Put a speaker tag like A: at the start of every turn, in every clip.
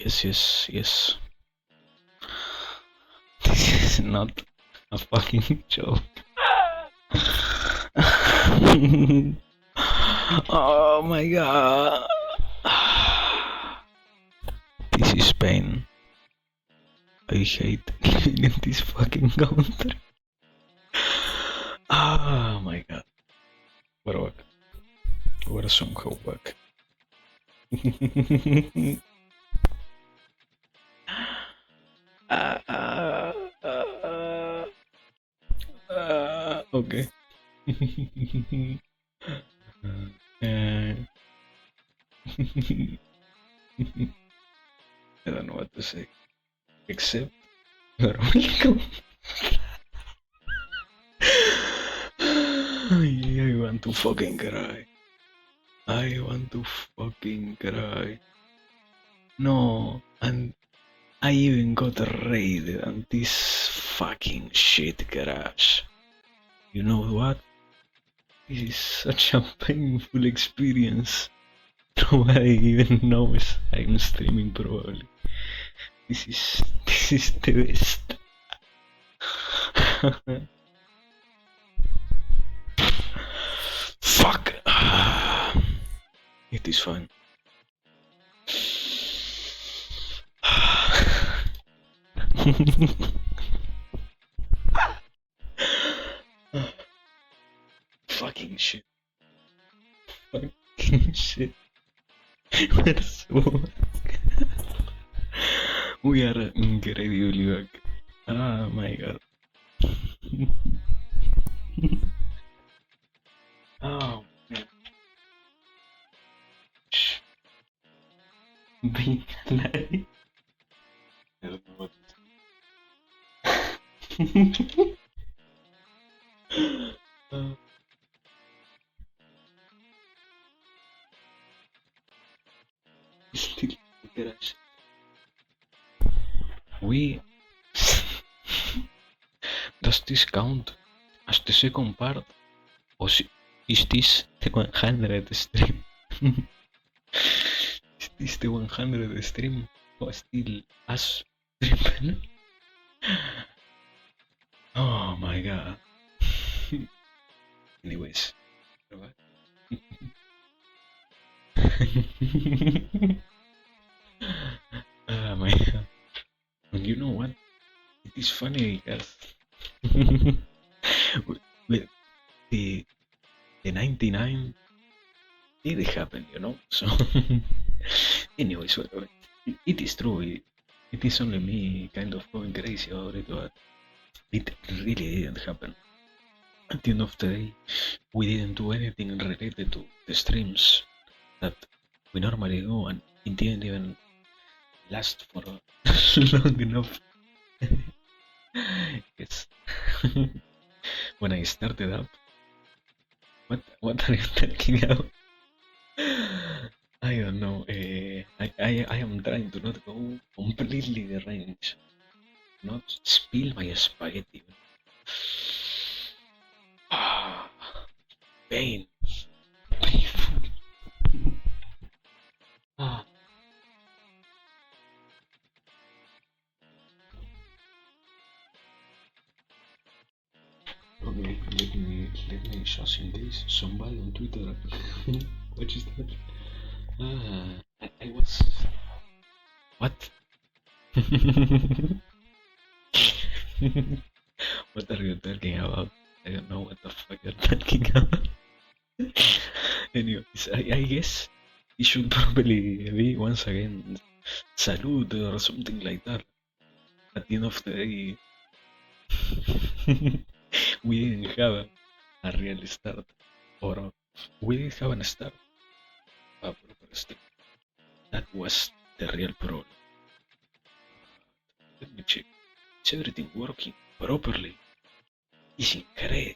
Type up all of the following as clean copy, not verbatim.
A: Yes, yes, yes. This is not a fucking joke. Oh my god. This is pain. I hate living in this fucking country. Oh my god. We're back. We're somehow back. Okay. Uh, I don't know what to say. Except you're welcome. I want to fucking cry. I want to fucking cry. No, and I even got raided on this fucking shit garage. You know what? This is such a painful experience. Nobody even knows I'm streaming probably. This is the best. Fuck. It is fun. Fucking shit. Fucking shit. We're so back. We are incredibly back. Oh my god. Oh man. Being alive. I don't know what to say. Still garage. We does this count as the second part? Or is this the 100 stream? Is this the 100 stream? Or still us streaming? Oh my god. Anyways. Oh my god. And you know what? It is funny because with the 99 did happen, you know? So anyways, it is true. It is only me kind of going crazy about it, but it really didn't happen. At the end of the day, we didn't do anything related to the streams that we normally do, and it didn't even last for long enough. Yes. When I started up, what are you talking about? I don't know. I am trying to not go completely the range, not spill my spaghetti. Ah, pain, painful. Ah. Okay, let me show you this. Somebody on Twitter. What is that? I was. What? What are you talking about? I don't know what the fuck you're talking about. Anyways, I guess it should probably be once again salute or something like that. At the end of the day, we didn't have a real start, or we didn't have a start, a proper start. That was the real problem. Let me check. Is everything working properly? Is incredible.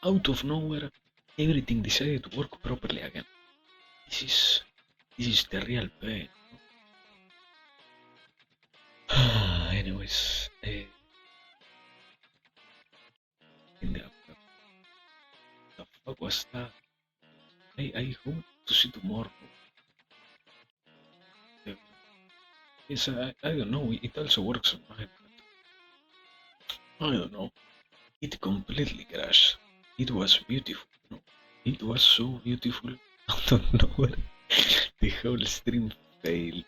A: Out of nowhere, everything decided to work properly again. This is the real pain. Anyways, in the fuck was that? I hope to see tomorrow. Yes, I don't know. It also works on mine, but I don't know. It completely crashed. It was beautiful, you know. It was so beautiful. Out of nowhere, the whole stream failed.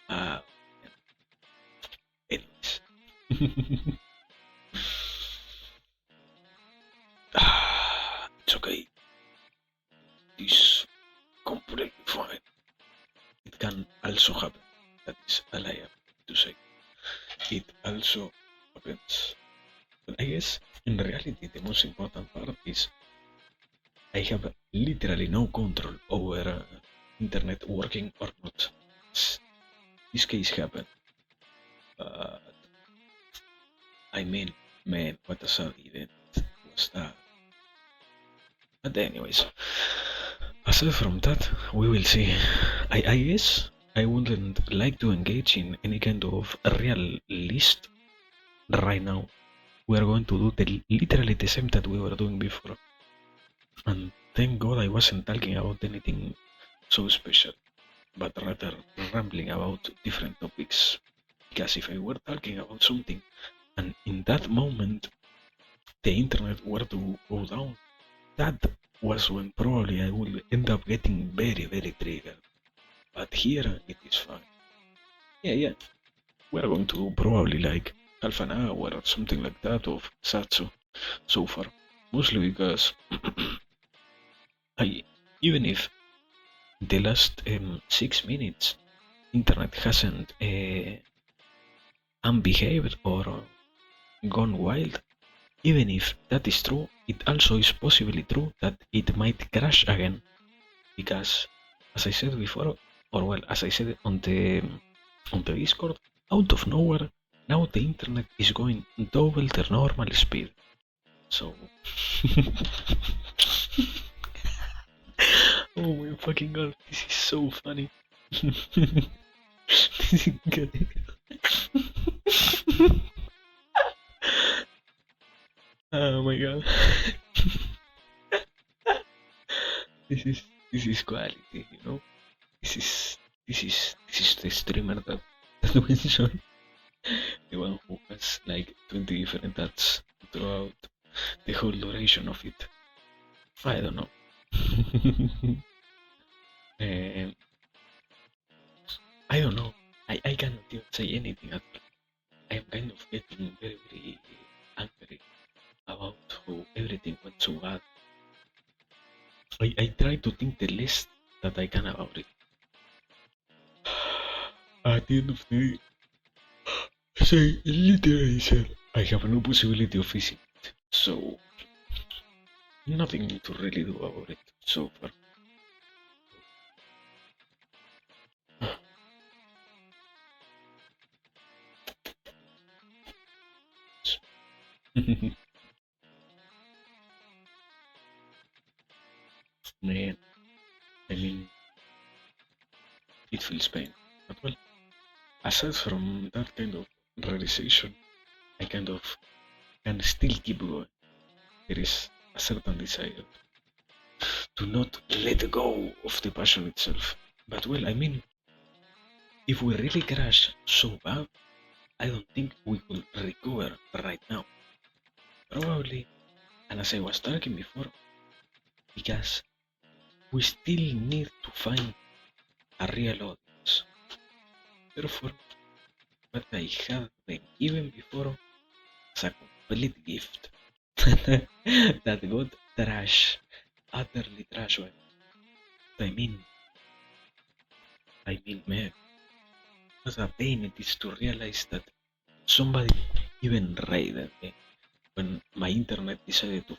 A: Ah, anyways. It's okay. It's completely fine. It can also happen. That is all I have to say. It also happens. But I guess in reality the most important part is I have literally no control over internet working or not. This case happened. But I mean, man, what a sad event was that. But anyways, aside from that, we will see. I guess I wouldn't like to engage in any kind of real list right now. We are going to do literally the same that we were doing before. And thank God I wasn't talking about anything so special, but rather rambling about different topics. Because if I were talking about something and in that moment the internet were to go down, that was when probably I would end up getting very, very triggered. But here it is fine. Yeah, yeah. We're going to do probably like half an hour or something like that of Satsu so far. Mostly because I, even if the last 6 minutes internet hasn't unbehaved or gone wild, even if that is true, it also is possibly true that it might crash again because, as I said before, or well, as I said on the Discord, out of nowhere, now the internet is going double the normal speed. So, oh my fucking god, this is so funny. This is good. Oh my god. this is this is quality, you know. This is this is the streamer that we enjoy. The one who has like 20 different ads throughout the whole duration of it. I don't know. um, I don't know. I cannot even say anything at all. I am kind of getting very, very angry about how everything went so bad. I try to think the least that I can about it. At the end of the day, as I literally said, I have no possibility of fixing it. So, nothing to really do about it so far. Man, I mean, it feels pain. But well, aside from that kind of realization, I kind of can still keep going. There is a certain desire to not let go of the passion itself. But well, I mean, if we really crash so bad, I don't think we could recover right now. Probably, and as I was talking before, because we still need to find a real audience. Therefore, what I had been given before is a complete gift that got trash, utterly trash. I mean, man, what a pain it is to realize that somebody even raided me when my internet decided to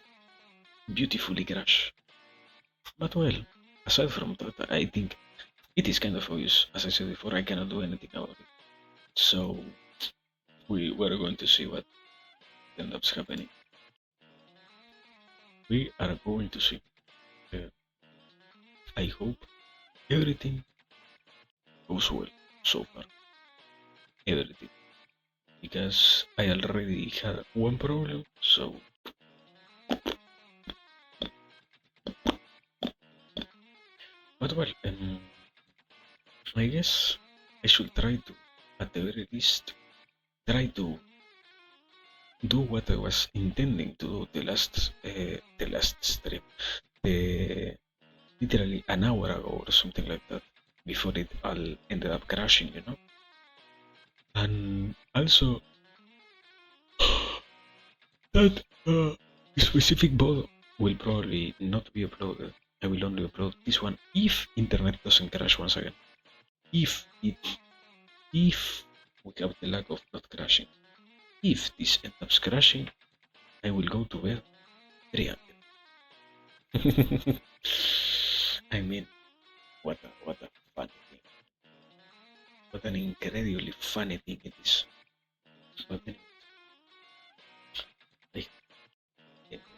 A: beautifully crash. But well, aside from that, I think it is kind of obvious. As I said before, I cannot do anything about it. So we were going to see what ends up happening. We are going to see. Uh, I hope everything goes well so far. Everything. Because I already had one problem, so. But well, I guess I should try to at the very least, try to do what I was intending to do the last stream, the literally an hour ago or something like that, before it all ended up crashing, you know. And also that specific VOD will probably not be uploaded. I will only upload this one if internet doesn't crash once again. If we have the luck of not crashing. If this ends up crashing, I will go to bed very angry. I mean, what a funny thing. What an incredibly funny thing it is. But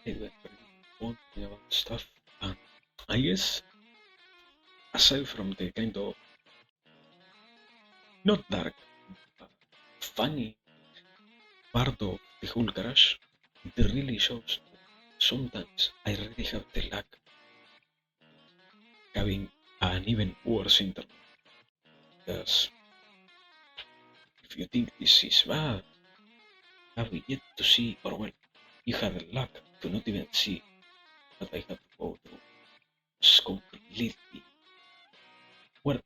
A: anyway, we're wondering about stuff. And I guess, aside from the kind of not dark, funny part of the whole crash, it really shows sometimes I really have the luck having an even worse internet. Because if you think this is bad, have we yet to see, or well, you have the luck to not even see what I had to go through. It's completely, where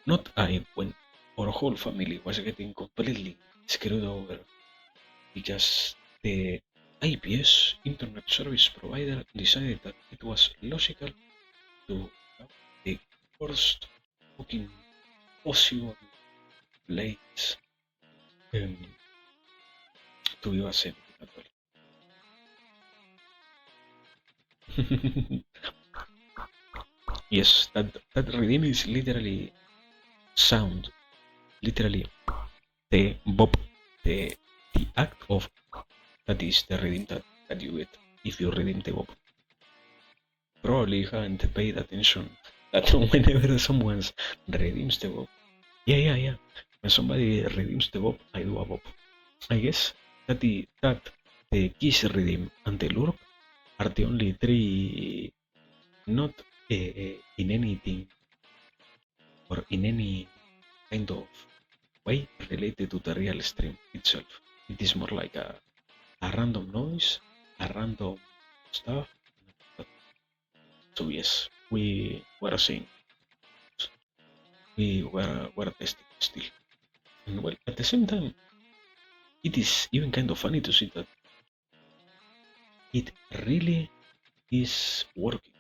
A: not I, when our whole family was getting completely screwed over because the IPS internet service provider decided that it was logical to have the worst fucking possible place to give us anything at all. Yes, that redeem is literally sound, literally the bob, the act of that is the redeem that you get if you redeem the bob. Probably you haven't paid attention that whenever someone redeems the bob, yeah, when somebody redeems the bob, I do a bob. I guess the kiss redeem and the lurk are the only three not in anything or in any kind of way related to the real stream itself. It is more like a random noise, a random stuff. So yes, we were seeing, we were testing still. And well, at the same time, it is even kind of funny to see that it really is working.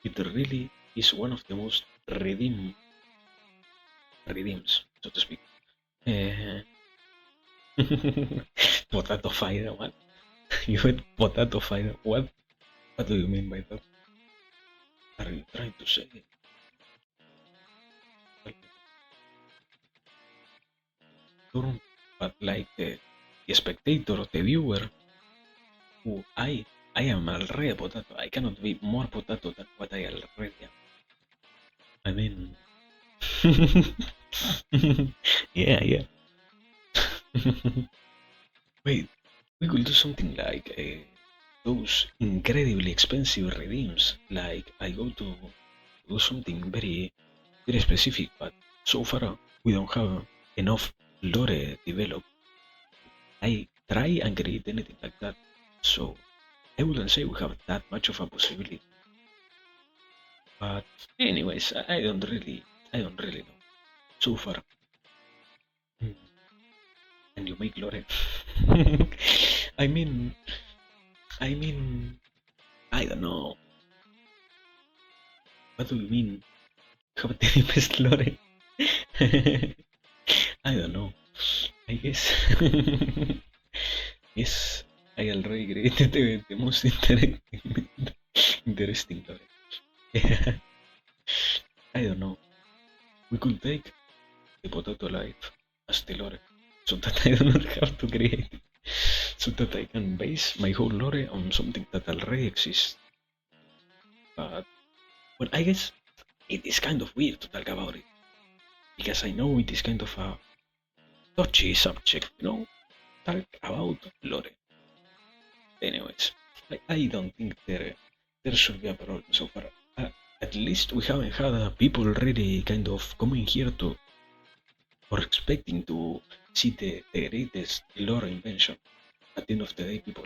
A: It really is one of the most redeems, so to speak. Potato fighter, what? You had potato fighter, what? What do you mean by that? Are you trying to say? But like the spectator, the viewer, who I am already a potato. I cannot be more potato than what I already am. I mean, yeah. Wait, we could do something like those incredibly expensive redeems. Like I go to do something very specific, but so far we don't have enough lore developed. I try and create anything like that, so I wouldn't say we have that much of a possibility. But anyways, I don't really know so far. And you make lore. I mean, I mean, I don't know. What do you mean? Have the best lore? I don't know. I guess. Yes, I already created the most interesting lore. I don't know. We could take the potato life as the lore, so that I do not have to create it, so that I can base my whole lore on something that already exists. But well, I guess it is kind of weird to talk about it, because I know it is kind of a touchy subject, you know, talk about lore. Anyways, I don't think there should be a problem so far. At least we haven't had people really kind of coming here to or expecting to see the greatest lore invention. At the end of the day, people,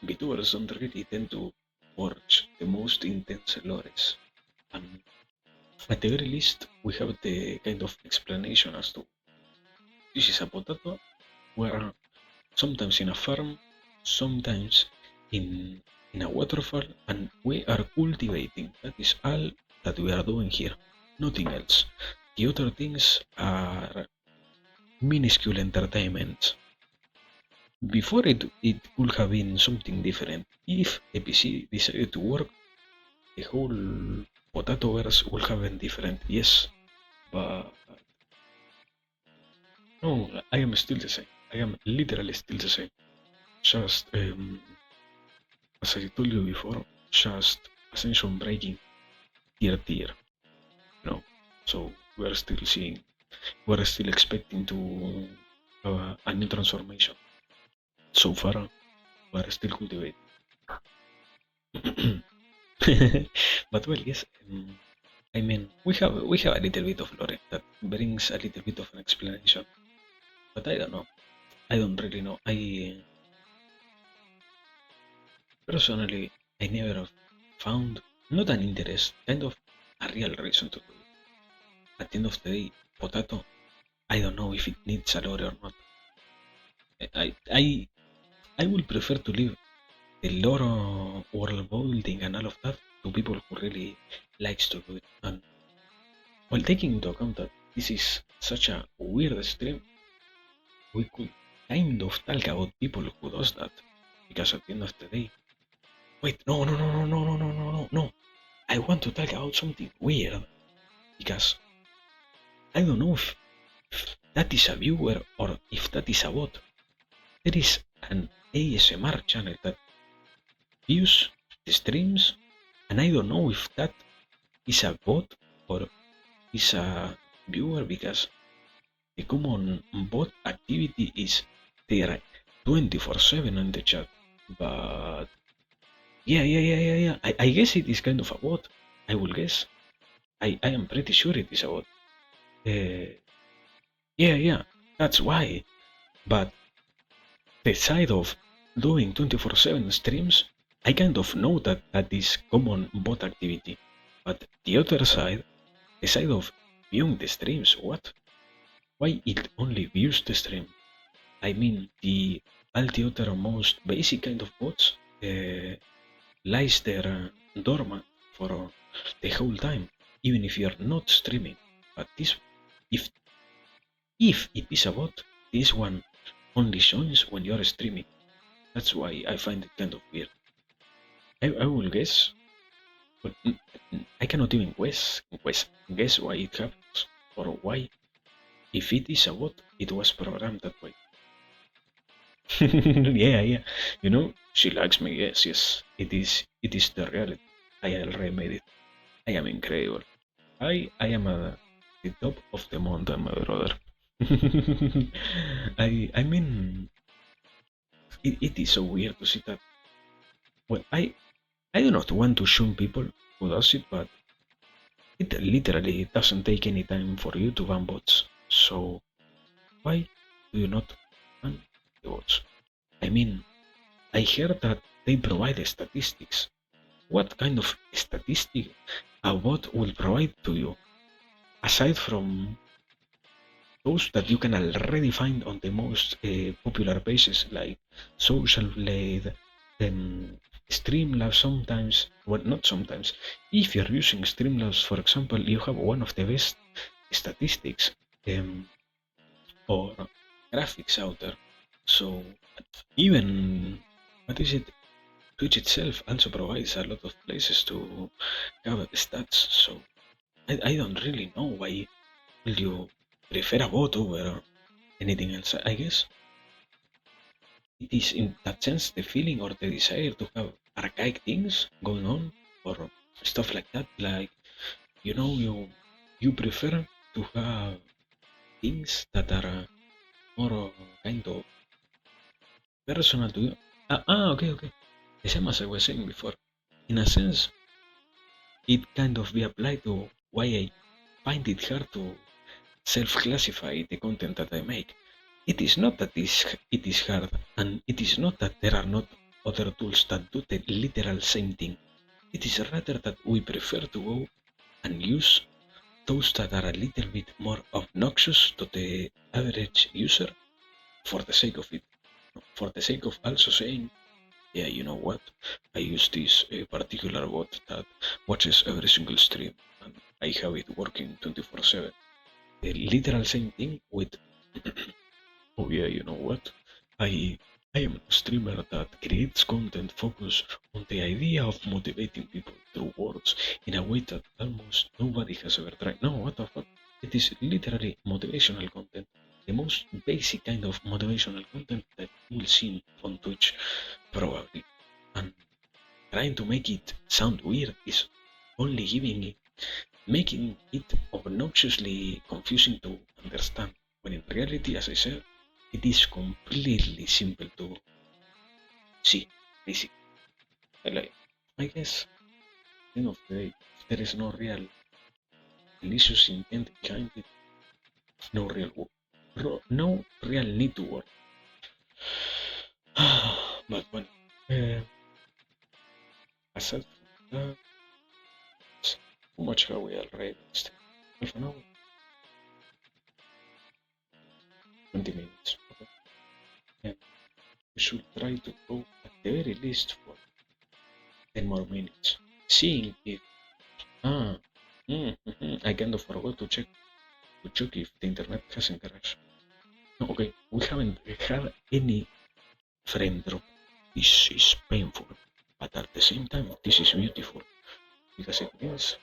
A: Vtubers don't really tend to watch the most intense lores. And at the very least, we have the kind of explanation as to this is a potato where sometimes in a farm, sometimes in in a waterfall, and we are cultivating. That is all that we are doing here. Nothing else. The other things are minuscule entertainment. Before it could have been something different. If APC decided to work, the whole potato verse would have been different. Yes, but no, I am still the same. I am literally still the same. Just as I told you before, just ascension breaking tier. No, so we are still seeing, we are still expecting to have a new transformation. So far, we are still cultivating. But well, yes. I mean, we have a little bit of lore that brings a little bit of an explanation, but I don't know. I don't really know. I personally, I never found not an interest, kind of a real reason to do it. At the end of the day, potato, I don't know if it needs a lore or not. I I I would prefer to leave the lore world building and all of that to people who really likes to do it. And while taking into account that this is such a weird stream, we could kind of talk about people who does that. Because at the end of the day, wait, no. I want to talk about something weird because I don't know if that is a viewer or if that is a bot. There is an ASMR channel that views the streams, and I don't know if that is a bot or is a viewer because the common bot activity is they are 24/7 on the chat. But yeah. I guess it is kind of a bot. I will guess. I am pretty sure it is a bot. Uh, yeah. That's why. But the side of doing 24/7 streams, I kind of know that that is common bot activity. But the other side, the side of viewing the streams, what? Why it only views the stream? I mean, all the other most basic kind of bots lies there dormant for the whole time, even if you're not streaming. But this, if if it is a bot, this one only shines when you're streaming. That's why I find it kind of weird. I will guess, but I cannot even guess why it happens or why. If it is a bot, it was programmed that way. Yeah. You know, she likes me. Yes. It is the reality. I already made it. I am incredible. I am at the top of the mountain, my brother. I mean, it is so weird to see that. Well, I do not want to shun people who does it, but it literally doesn't take any time for you to ban bots. So why do you not ban the bots? I mean, I heard that they provide statistics. What kind of statistic a bot will provide to you? Aside from those that you can already find on the most popular pages like Social Blade, Streamlabs sometimes, well, not sometimes. If you're using Streamlabs, for example, you have one of the best statistics or graphics out there. So even, what is it? Twitch itself also provides a lot of places to have stats. So I don't really know why will you prefer a bot over anything else. I guess it is in that sense the feeling or the desire to have archaic things going on or stuff like that. Like you prefer to have things that are more kind of personal to you. Okay. The same as I was saying before. In a sense, it kind of be applied to why I find it hard to self-classify the content that I make. It is not that it is hard, and it is not that there are not other tools that do the literal same thing. It is rather that we prefer to go and use those that are a little bit more obnoxious to the average user for the sake of it. For the sake of also saying, yeah, you know what? I use this particular bot that watches every single stream and I have it working 24/7. The literal same thing with, oh yeah, you know what? I I am a streamer that creates content focused on the idea of motivating people through words in a way that almost nobody has ever tried. No, what the fuck? It is literally motivational content. The most basic kind of motivational content that you will see on Twitch, probably. And trying to make it sound weird is only making it obnoxiously confusing to understand, when in reality, as I said, it is completely simple to see, basically. Like, I guess, at the end of the day, if there is no real malicious intent behind it, no real no real need to work. But when, aside from that, how much have we already wasted? Half an hour? 20 minutes. Okay. And we should try to go at the very least for 10 more minutes. Seeing if ah I kind of forgot to check if the internet hasn't crashed. No, okay, we haven't had any frame drop. This is painful, but at the same time this is beautiful because it means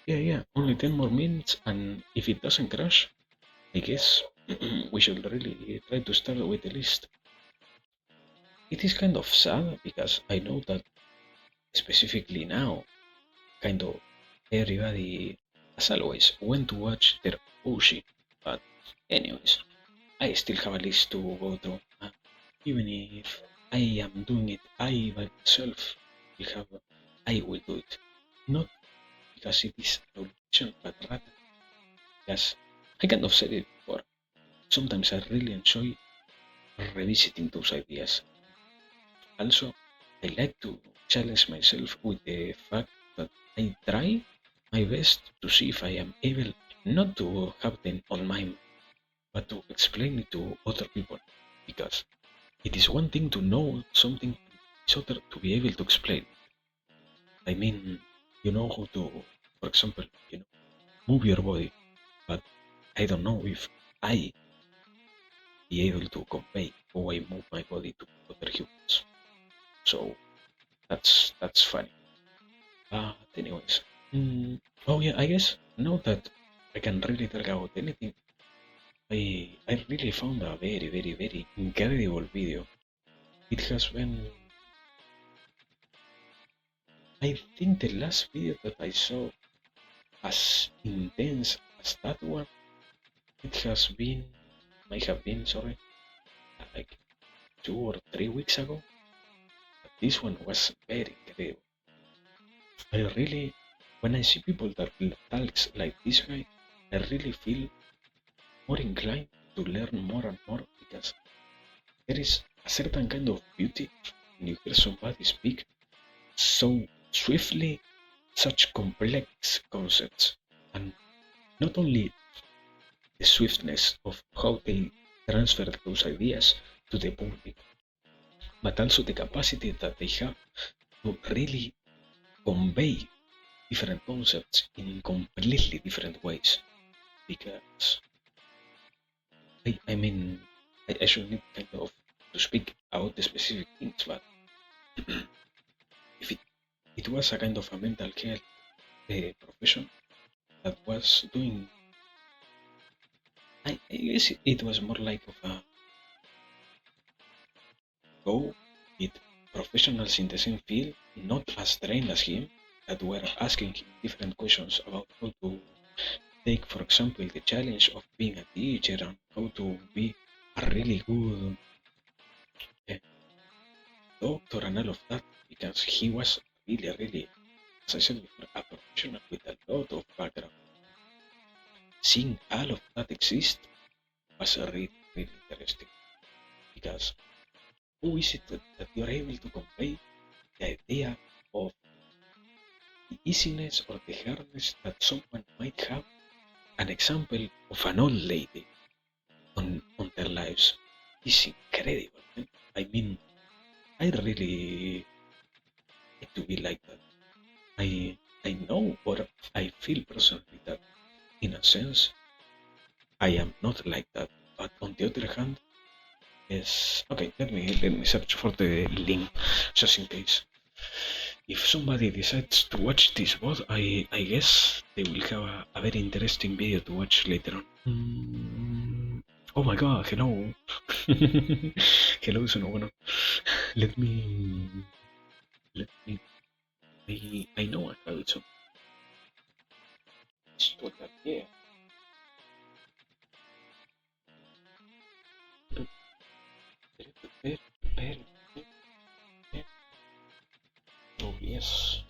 A: yeah, only 10 more minutes, and if it doesn't crash, I guess we should really try to start with the list. It is kind of sad because I know that specifically now, kind of everybody, as always, went to watch their OG. But anyways, I still have a list to go through. Even if I am doing it I by myself, I will do it. Not because it is an obligation, but rather because I kind of said it before. Sometimes I really enjoy revisiting those ideas. Also, I like to challenge myself with the fact that I try my best to see if I am able not to have them on my, but to explain it to other people. Because it is one thing to know something, it's other to be able to explain. I mean, you know how to, for example, move your body, but I don't know if I be able to convey how I move my body to other humans. So that's funny. But anyways, oh yeah, I guess now that I can really talk about anything, I really found a very incredible video. It has been, I think, the last video that I saw as intense as that one. It has been, might have been, sorry, like 2 or 3 weeks ago. But this one was very incredible. I really, when I see people that talks like this guy, I really feel more inclined to learn more and more because there is a certain kind of beauty when you hear somebody speak so swiftly such complex concepts, and not only the swiftness of how they transfer those ideas to the public, but also the capacity that they have to really convey different concepts in completely different ways. Because I mean, I should need kind of to speak about the specific things, but if it was a kind of a mental health profession that was doing, I guess it was more like of a go with professionals in the same field, not as trained as him, that were asking him different questions about how to take, for example, the challenge of being a teacher and how to be a really good uh, doctor and all of that, because he was really, as I said before, a professional with a lot of background. seeing all of that exist was a really, really interesting because who is it that you're able to convey the idea of the easiness or the hardness that someone might have an example of an old lady on their lives is incredible, man. I mean, I really like to be like that. I know or I feel personally that in a sense I am not like that. But on the other hand, yes. Okay, let me search for the link just in case. If somebody decides to watch this VOD, I guess they will have a very interesting video to watch later on. Oh my god, hello. Hello, sono bueno. Let me. Let me. I know I have it, so. It's total, yeah. Oh, yes.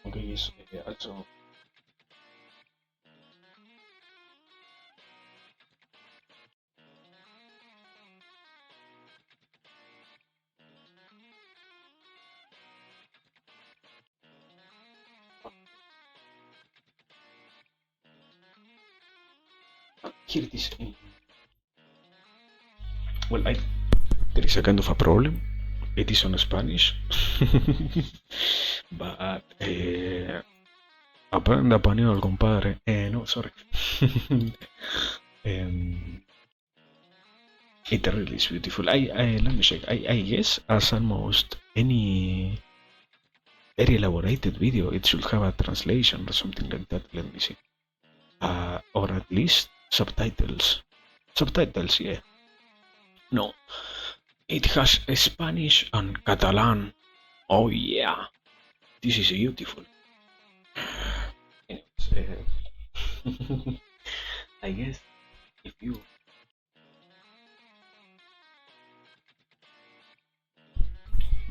A: Okay, yes, also. Here it is. Well, there is a kind of a problem. It is on Spanish. But aprende español, compadre. No, sorry. um, it really is beautiful. Let me check. I guess as almost any very elaborated video, it should have a translation or something like that. Let me see. Or at least subtitles. Subtitles, yeah. No, it has Spanish and Catalan. Oh yeah, this is beautiful. Anyways, I guess if you.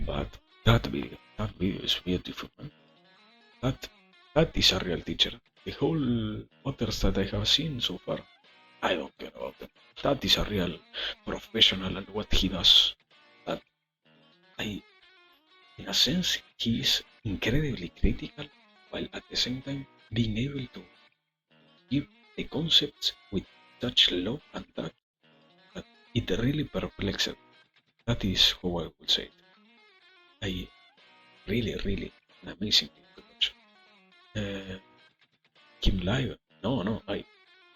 A: But that video is beautiful, man. That that is a real teacher. The whole others that I have seen so far, I don't care about them. That is a real professional and what he does. That I, in a sense, he is incredibly critical while at the same time being able to give the concepts with such love and tact that it really perplexes. That is how I would say it. I really an amazing thing to watch. Him live? No, no.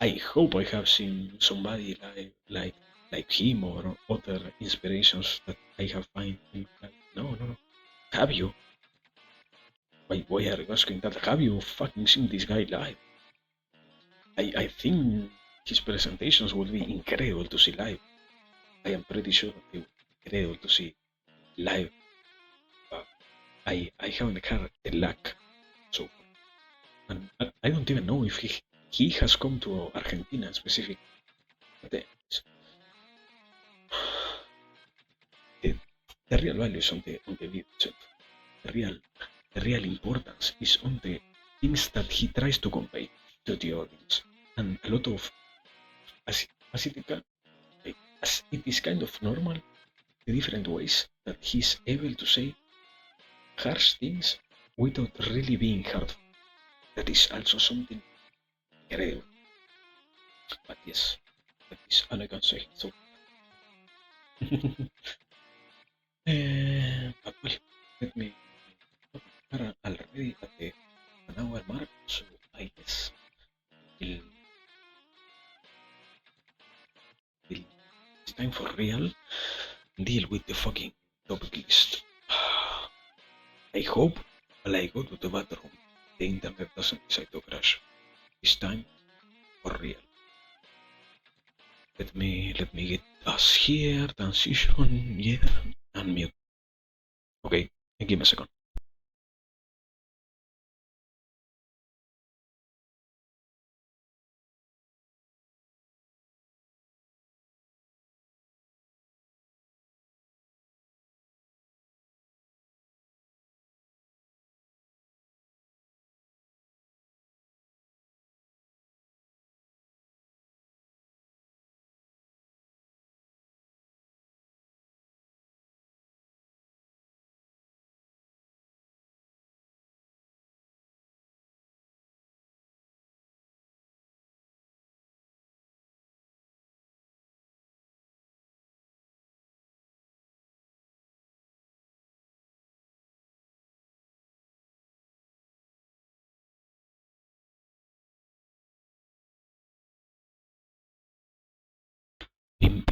A: I hope I have seen somebody like him or other inspirations that I have find in life. No, no, no. Have you? Why are you asking that? Have you fucking seen this guy live? I think his presentations will be incredible to see live. I am pretty sure they will be incredible to see live. But I haven't had the luck so far. And I don't even know if he has come to Argentina specifically. But the, the real value is on the video itself. The real the real importance is on the things that he tries to convey to the audience. And a lot of as it can, as it is kind of normal, the different ways that he's able to say harsh things without really being hurtful. That is also something incredible. But yes, that is all I can say. So, but well, let me. We are already at the an hour mark, so I guess till, till it's time for real. Deal with the fucking topic list. I hope while I go to the bathroom, the internet doesn't decide to crash. It's time for real. Let me get us here. Transition, yeah, and mute. Okay, give me a second.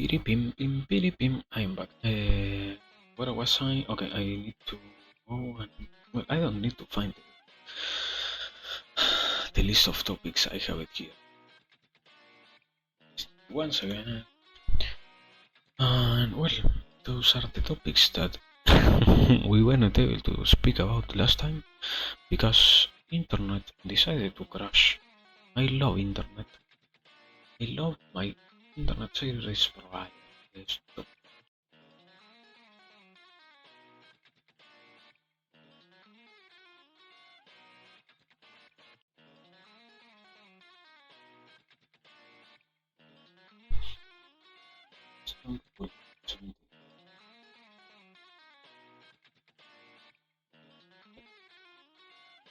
A: I'm back. Where was I? Okay, I need to go and well, I don't need to find the list of topics. I have it here. Once again, and well, those are the topics that we were not able to speak about last time because internet decided to crash. I love internet. I love my internet service provider. Yes, what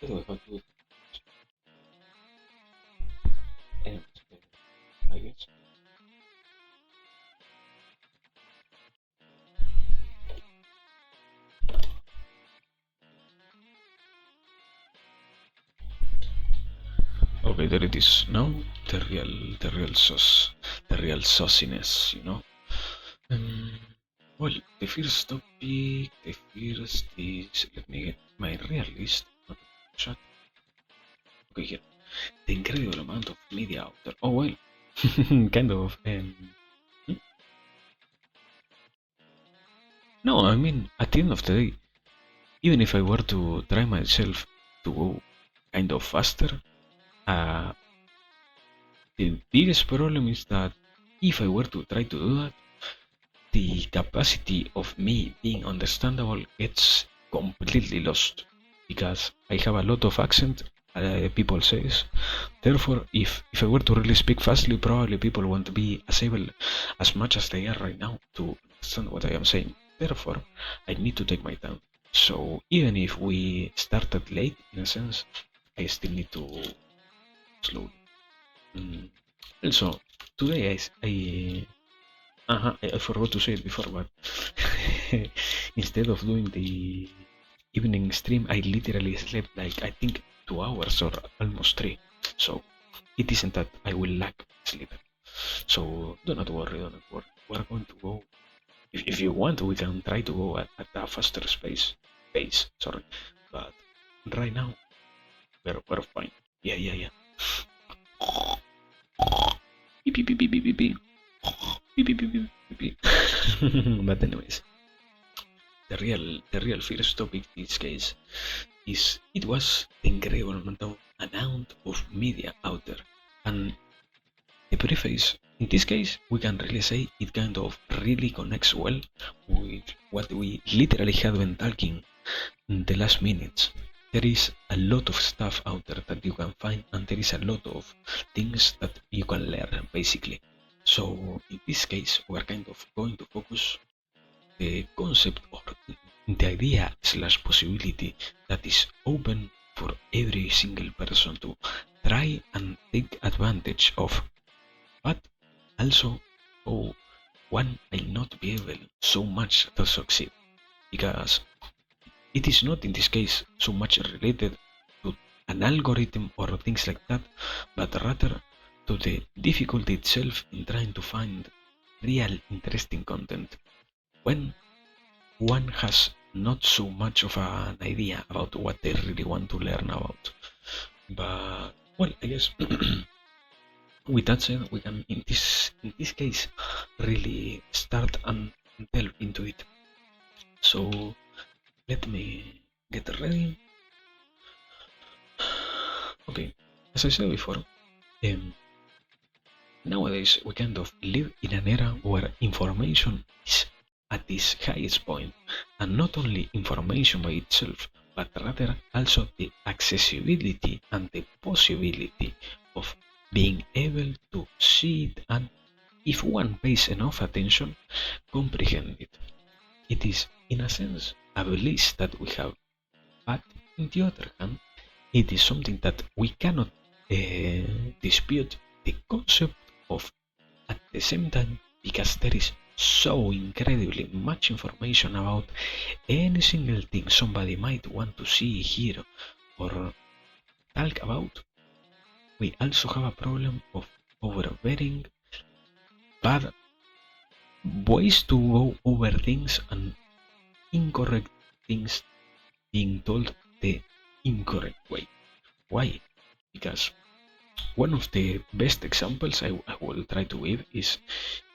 A: do I have to do? Anyways, I guess. Okay, there it is now. The real sauce, the real sauciness, you know. Um, well, the first topic, the first is, let me get my real list. Not chat. Okay, here. The incredible amount of media out there. Oh well, kind of. Hmm? No, I mean, at the end of the day, even if I were to try myself to go kind of faster, uh, the biggest problem is that if I were to try to do that, the capacity of me being understandable gets completely lost because I have a lot of accent, people says. Therefore, if I were to really speak fastly, probably people won't be as able as much as they are right now to understand what I am saying. Therefore, I need to take my time. So even if we started late, in a sense, I still need to slow. Mm. Also, today I forgot to say it before, but instead of doing the evening stream, I literally slept like I think 2 hours or almost three. So it isn't that I will lack sleep. So do not worry, do not worry. We're going to go. If you want, we can try to go at a faster pace. Sorry, but right now we're fine. Yeah, yeah, yeah. Beep, beep, beep, beep, beep, beep, beep. Beep, beep, beep, beep, beep, beep. But anyways, the real first topic in this case is it was the incredible amount of media out there. And the preface, in this case, we can really say it kind of really connects well with what we literally have been talking in the last minutes. There is a lot of stuff out there that you can find, and there is a lot of things that you can learn basically. So in this case, we're kind of going to focus the concept or the idea slash possibility that is open for every single person to try and take advantage of, but also oh, one may not be able so much to succeed because it is not in this case so much related to an algorithm or things like that, but rather to the difficulty itself in trying to find real interesting content when one has not so much of an idea about what they really want to learn about. But well, I guess with that said, we can in this case really start and delve into it. So let me get ready. Okay, as I said before, um, nowadays we kind of live in an era where information is at its highest point, and not only information by itself, but rather also the accessibility and the possibility of being able to see it and, if one pays enough attention, comprehend it. It is, in a sense, a bliss that we have, but on the other hand, it is something that we cannot dispute the concept of at the same time because there is so incredibly much information about any single thing somebody might want to see, hear, or talk about. We also have a problem of overbearing bad ways to go over things and incorrect things being told the incorrect way. Why? Because one of the best examples I will try to give is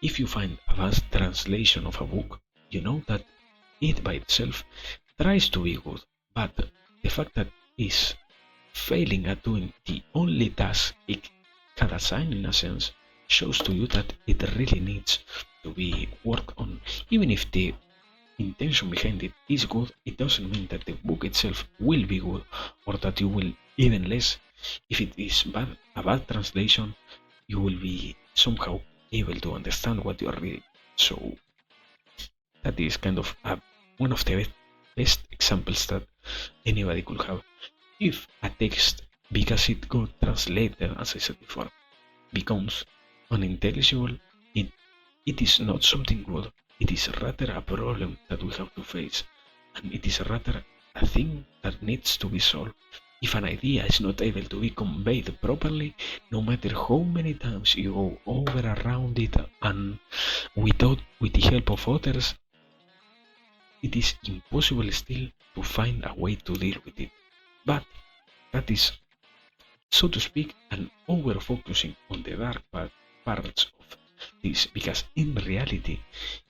A: if you find a vast translation of a book, you know that it by itself tries to be good, but the fact that is failing at doing the only task it can assign in a sense shows to you that it really needs to be worked on. Even if the intention behind it is good, it doesn't mean that the book itself will be good or that you will even less. If it is a bad translation, you will be somehow able to understand what you are reading. So that is kind of one of the best examples that anybody could have. If a text, because it got translated, as I said before, becomes unintelligible, it, it is not something good. It is rather a problem that we have to face, and it is rather a thing that needs to be solved. If an idea is not able to be conveyed properly, no matter how many times you go over around it and with the help of others, it is impossible still to find a way to deal with it. But that is, so to speak, an over focusing on the dark parts of this, because in reality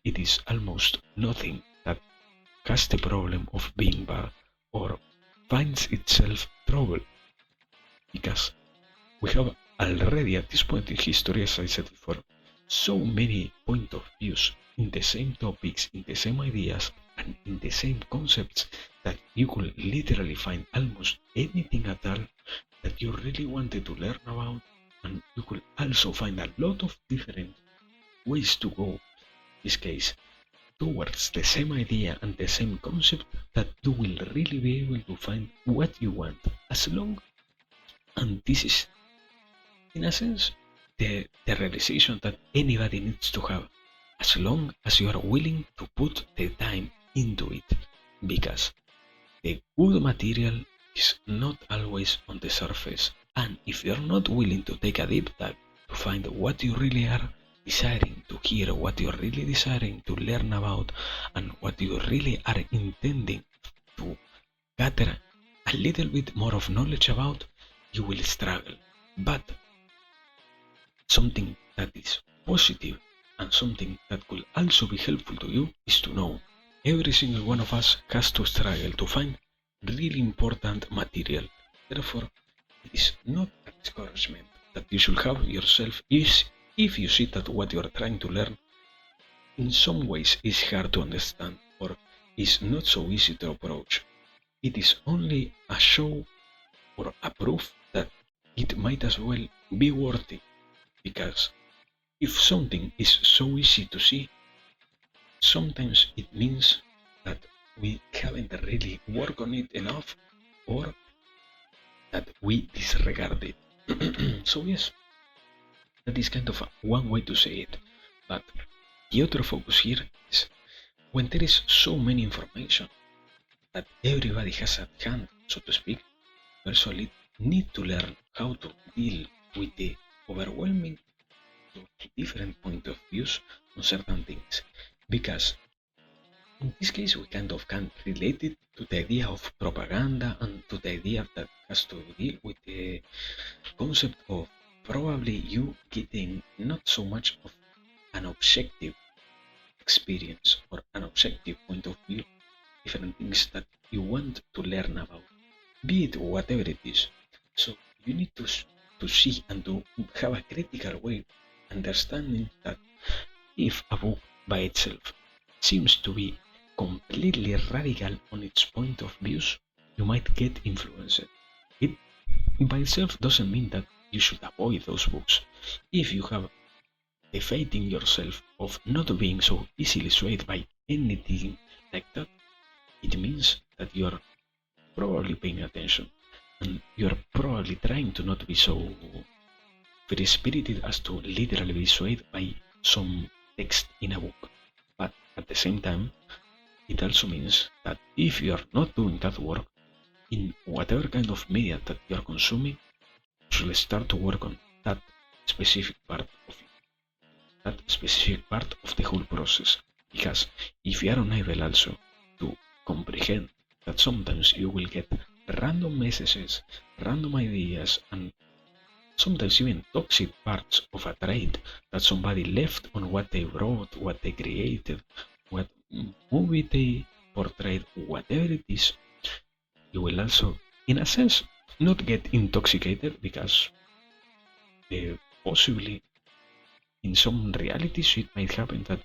A: it is almost nothing that has the problem of being bad or finds itself trouble, because we have already at this point in history, as I said before, so many point of views in the same topics, in the same ideas, and in the same concepts that you could literally find almost anything at all that you really wanted to learn about, and you could also find a lot of different ways to go, in this case, towards the same idea and the same concept that you will really be able to find what you want, as long, and this is in a sense the realization that anybody needs to have, as long as you are willing to put the time into it, because the good material is not always on the surface, and if you're not willing to take a deep dive to find what you really are desiring to hear, what you're really desiring to learn about, and what you really are intending to gather a little bit more of knowledge about, you will struggle. But something that is positive and something that could also be helpful to you is to know every single one of us has to struggle to find really important material. Therefore, it is not a discouragement that you should have yourself is if you see that what you are trying to learn in some ways is hard to understand or is not so easy to approach. It is only a show or a proof that it might as well be worth it, because if something is so easy to see, sometimes it means that we haven't really worked on it enough or that we disregard it. So yes, that is kind of one way to say it. But the other focus here is when there is so many information that everybody has at hand, so to speak, we actually need to learn how to deal with the overwhelming different point of views on certain things, because in this case we kind of can relate it to the idea of propaganda and to the idea that has to deal with the concept of probably you getting not so much of an objective experience or an objective point of view, different things that you want to learn about, be it whatever it is. So you need to see and to have a critical way understanding that if a book by itself seems to be completely radical on its point of views, you might get influenced. It by itself doesn't mean that you should avoid those books. If you have the faith in yourself of not being so easily swayed by anything like that, it means that you're probably paying attention and you're probably trying to not be so free spirited as to literally be swayed by some text in a book. But at the same time, it also means that if you are not doing that work in whatever kind of media that you are consuming, you should start to work on that specific part of it. that specific part of the whole process. Because if you are unable also to comprehend that sometimes you will get random messages, random ideas, and sometimes even toxic parts of a trade that somebody left on what they wrote, what they created, what movie they portrayed, whatever it is, you will also, in a sense, not get intoxicated because possibly in some realities it might happen that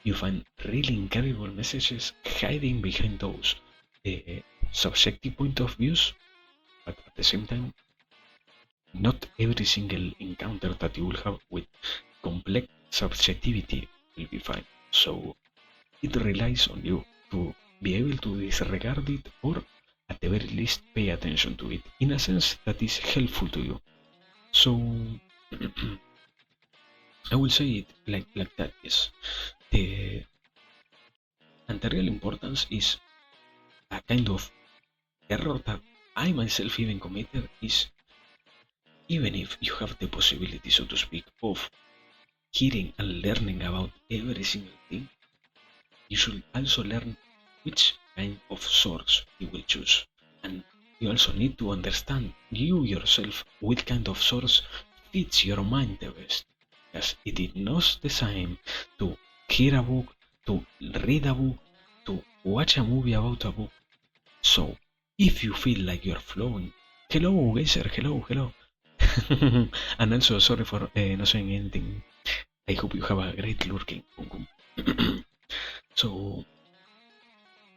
A: you find really incredible messages hiding behind those uh, subjective point of views, but at the same time, not every single encounter that you will have with complex subjectivity will be fine. So it relies on you to be able to disregard it or at the very least pay attention to it in a sense that is helpful to you. So I will say it like that, yes. The and the real importance is a kind of error that I myself even committed is even if you have the possibility, so to speak, of hearing and learning about every single thing, you should also learn which kind of source you will choose. And you also need to understand you yourself what kind of source fits your mind the best. Because it is not the same to hear a book, to read a book, to watch a movie about a book. So if you feel like you're flowing, hello Geyser, hello. And also sorry for not saying anything. I hope you have a great lurking. So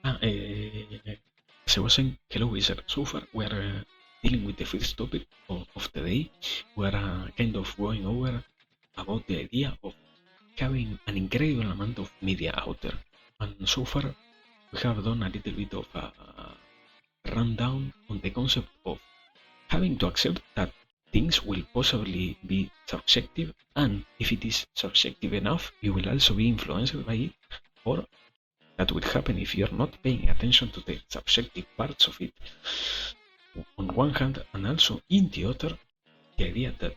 A: as I was saying, hello Wizard. So far, we are dealing with the first topic of the day. We are kind of going over about the idea of having an incredible amount of media out there. And so far, we have done a little bit of a rundown on the concept of having to accept that things will possibly be subjective, and if it is subjective enough, you will also be influenced by it, or that would happen if you're not paying attention to the subjective parts of it on one hand, and also in the other, the idea that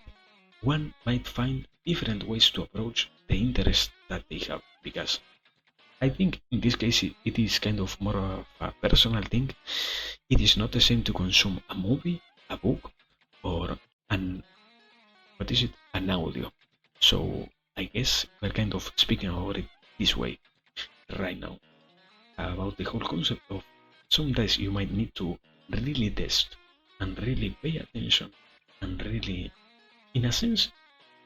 A: one might find different ways to approach the interest that they have. Because I think in this case it is kind of more of a personal thing. It is not the same to consume a movie, a book, or an what is it, an audio. So I guess we're kind of speaking about it this way right now, about the whole concept of sometimes you might need to really test and really pay attention and really, in a sense,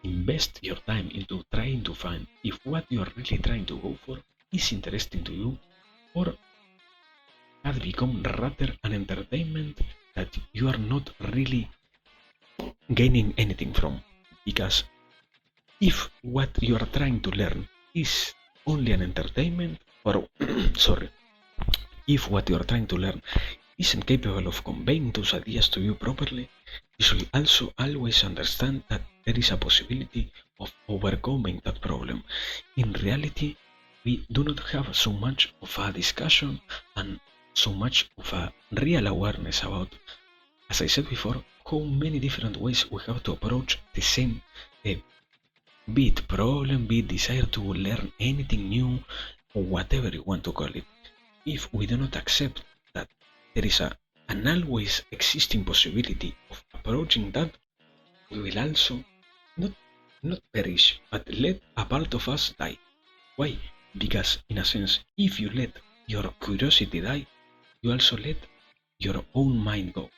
A: invest your time into trying to find if what you are really trying to go for is interesting to you or has become rather an entertainment that you are not really gaining anything from. Because if what you are trying to learn is only an entertainment, or sorry, if what you are trying to learn isn't capable of conveying those ideas to you properly, you should also always understand that there is a possibility of overcoming that problem. In reality, we do not have so much of a discussion and so much of a real awareness about, as I said before, how many different ways we have to approach the same uh, be it problem, be it desire to learn anything new, or whatever you want to call it. If we do not accept that there is an always existing possibility of approaching that, we will also not not perish, but let a part of us die. Why? Because in a sense, if you let your curiosity die, you also let your own mind go.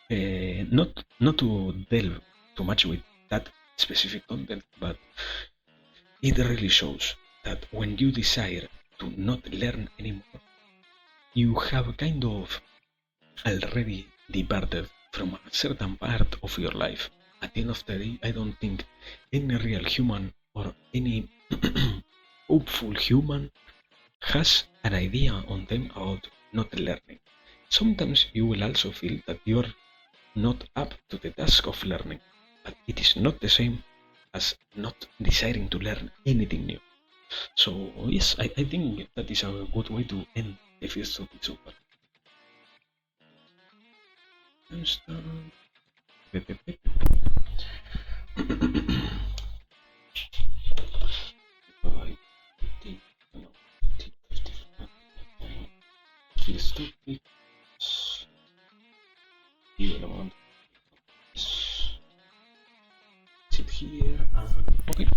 A: Not to delve too much with that specific content, but it really shows that when you desire to not learn anymore, you have kind of already departed from a certain part of your life. At the end of the day, I don't think any real human or any hopeful human has an idea on them about not learning. Sometimes you will also feel that you're not up to the task of learning, but it is not the same as not desiring to learn anything new. So yes, I think that is a good way to end the first topic so far. topic. Give it a moment. Sit here. Okay.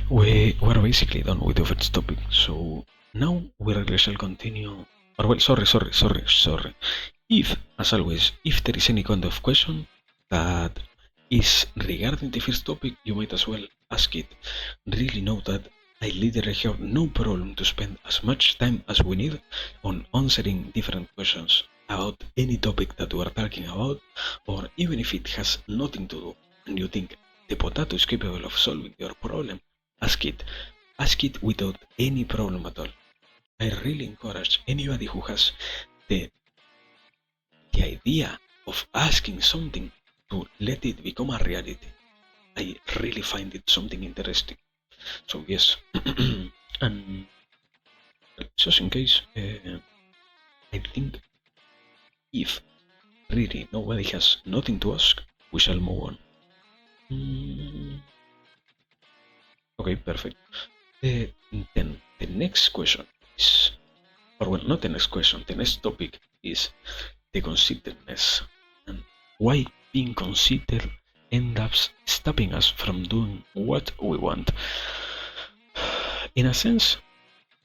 A: We're basically done with the first topic, so now we really shall continue. Or well, sorry. If, as always, if there is any kind of question that is regarding the first topic, you might as well ask it. Really know that I literally have no problem to spend as much time as we need on answering different questions about any topic that we are talking about, or even if it has nothing to do and you think the potato is capable of solving your problem, ask it. Ask it without any problem at all. I really encourage anybody who has the idea of asking something to let it become a reality. I really find it something interesting. So yes, and just in case, I think if really nobody has nothing to ask, we shall move on. Okay, perfect. Then the next question is, or well, not the next question, the next topic is the conceitedness and why being conceited ends up stopping us from doing what we want. In a sense,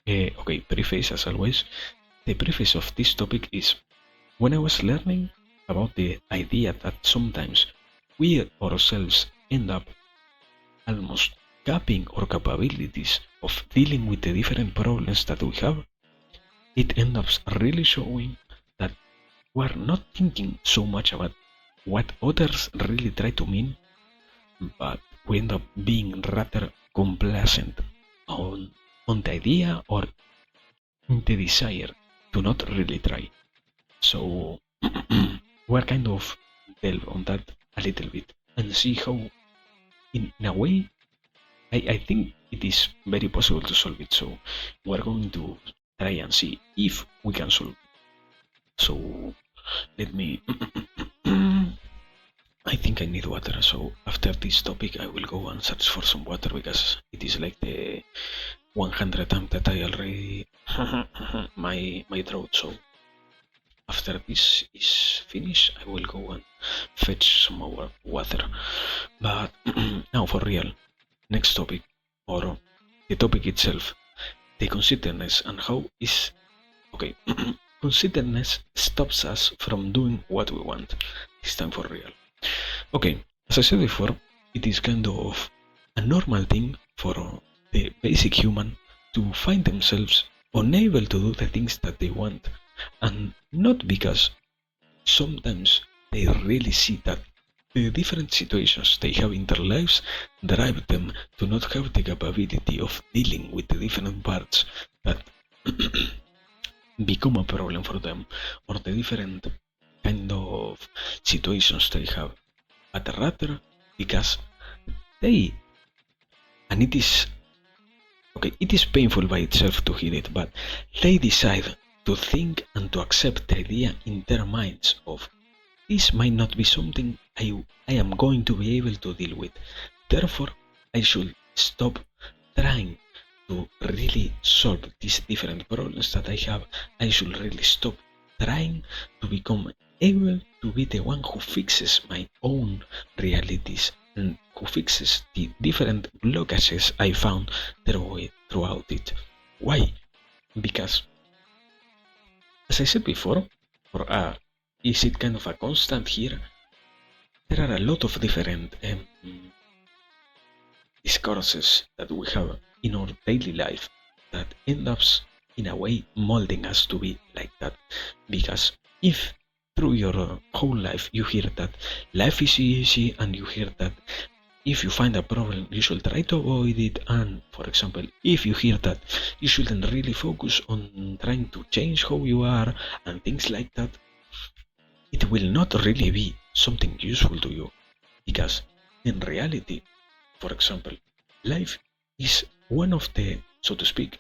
A: okay, preface as always, the preface of this topic is when I was learning about the idea that sometimes we ourselves end up almost capping our capabilities of dealing with the different problems that we have, it ends up really showing that we're not thinking so much about what others really try to mean, but we end up being rather complacent on the idea or the desire to not really try. So we're kind of delve on that a little bit and see how, in a way, I think it is very possible to solve it. So we're going to try and see if we can solve it. So let me. I think I need water. So after this topic, I will go and search for some water because it is like the 100 times that I already my throat. So after this is finished, I will go and fetch some more water. But now for real, next topic, or the topic itself, the conceitedness and how is okay. Conceitedness stops us from doing what we want. This time for real. Okay, as I said before, it is kind of a normal thing for the basic human to find themselves unable to do the things that they want, and not because sometimes they really see that the different situations they have in their lives drive them to not have the capability of dealing with the different parts that become a problem for them, or the different kind of situations they have, but rather because they, and it is okay, it is painful by itself to hear it, but they decide to think and to accept the idea in their minds of this might not be something I am going to be able to deal with. Therefore, I should stop trying to really solve these different problems that I have. I should really stop trying to become able to be the one who fixes my own realities and who fixes the different blockages I found throughout it. Why? Because, as I said before, or is it kind of a constant here? There are a lot of different discourses that we have in our daily life that end up in a way molding us to be like that. Because if through your whole life you hear that life is easy, and you hear that if you find a problem you should try to avoid it, and for example if you hear that you shouldn't really focus on trying to change how you are and things like that, it will not really be something useful to you, because in reality, for example, life is one of the, so to speak,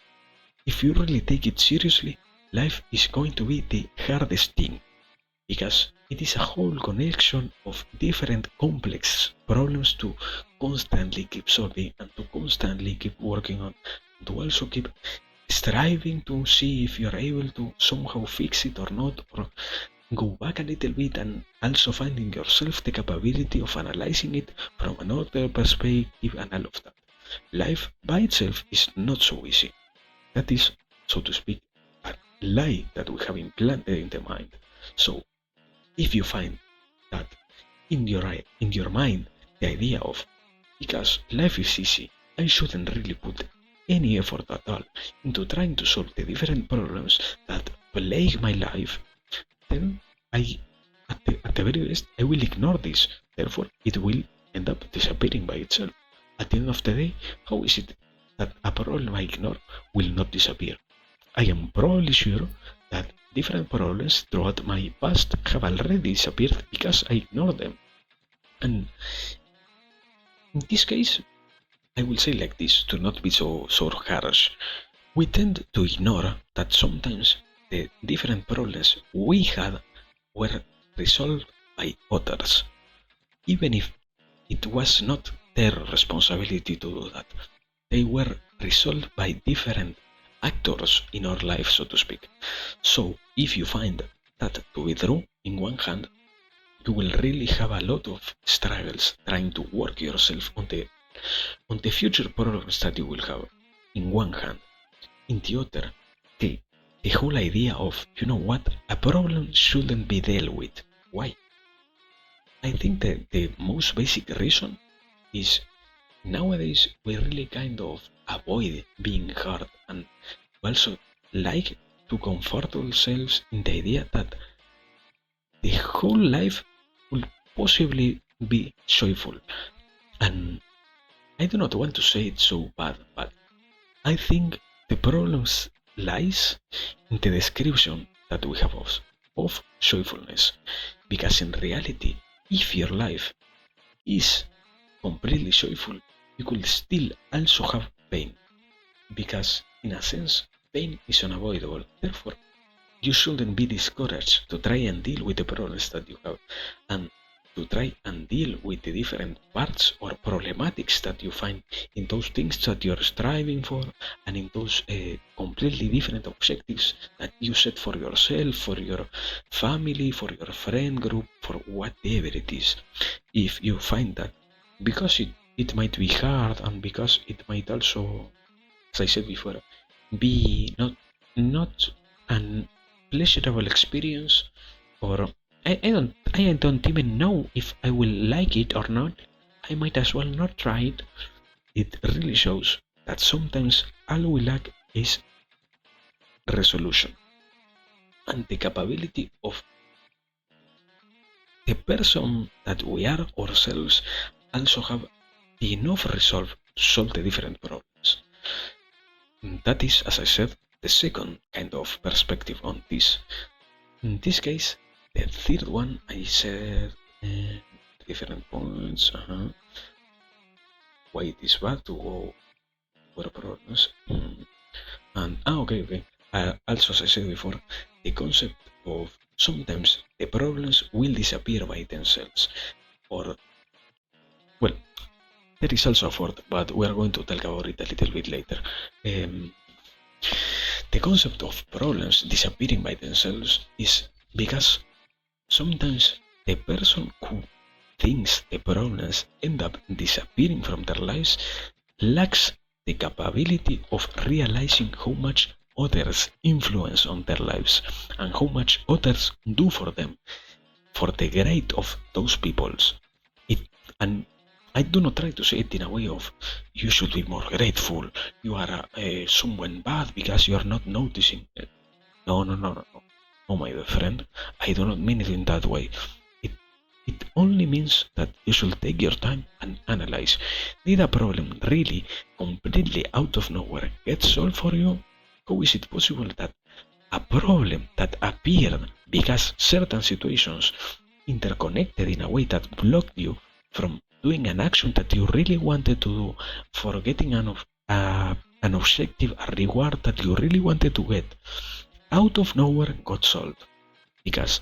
A: if you really take it seriously, life is going to be the hardest thing, because it is a whole connection of different complex problems to constantly keep solving and to constantly keep working on, to also keep striving to see if you're able to somehow fix it or not, or go back a little bit and also finding yourself the capability of analyzing it from another perspective and all of that. Life by itself is not so easy. That is, so to speak, a lie that we have implanted in the mind. So if you find that in your mind the idea of, because life is easy, I shouldn't really put any effort at all into trying to solve the different problems that plague my life, then at the very least, I will ignore this. Therefore, it will end up disappearing by itself. At the end of the day, how is it that a problem I ignore will not disappear? I am probably sure that different problems throughout my past have already disappeared because I ignored them. And in this case, I will say like this to not be so harsh. We tend to ignore that sometimes the different problems we had were resolved by others, even if it was not their responsibility to do that. They were resolved by different actors in our life, so to speak. So if you find that to withdraw in one hand, you will really have a lot of struggles trying to work yourself on the future problems that you will have in one hand. In the other, the whole idea of, you know what, a problem shouldn't be dealt with. Why? I think that the most basic reason is nowadays we really kind of avoid being hurt, and we also like to comfort ourselves in the idea that the whole life will possibly be joyful. And I do not want to say it so bad, but I think the problems lies in the description that we have of joyfulness. Because in reality, if your life is completely joyful, you could still also have pain. Because in a sense, pain is unavoidable. Therefore, you shouldn't be discouraged to try and deal with the problems that you have, and to try and deal with the different parts or problematics that you find in those things that you're striving for, and in those completely different objectives that you set for yourself, for your family, for your friend group, for whatever it is. If you find that because it might be hard, and because it might also, as I said before, be not an pleasurable experience, or I don't even know if I will like it or not, I might as well not try it. It really shows that sometimes all we lack is resolution, and the capability of the person that we are ourselves also have enough resolve to solve the different problems. That is, as I said, the second kind of perspective on this. In this case, the third one I said different points. Why it is bad to go for problems. And okay. Also, as I said before, the concept of sometimes the problems will disappear by themselves, or well, there is also a fourth, but we are going to talk about it a little bit later. The concept of problems disappearing by themselves is because sometimes the person who thinks the problems end up disappearing from their lives lacks the capability of realizing how much others influence on their lives and how much others do for them, for the great of those peoples. And I do not try to say it in a way of you should be more grateful, you are someone bad because you are not noticing it. No, my dear friend, I do not mean it in that way. It only means that you should take your time and analyze. Did a problem really completely out of nowhere get solved for you? How is it possible that a problem that appeared because certain situations interconnected in a way that blocked you from doing an action that you really wanted to do, for getting an objective, a reward that you really wanted to get, out of nowhere got solved? Because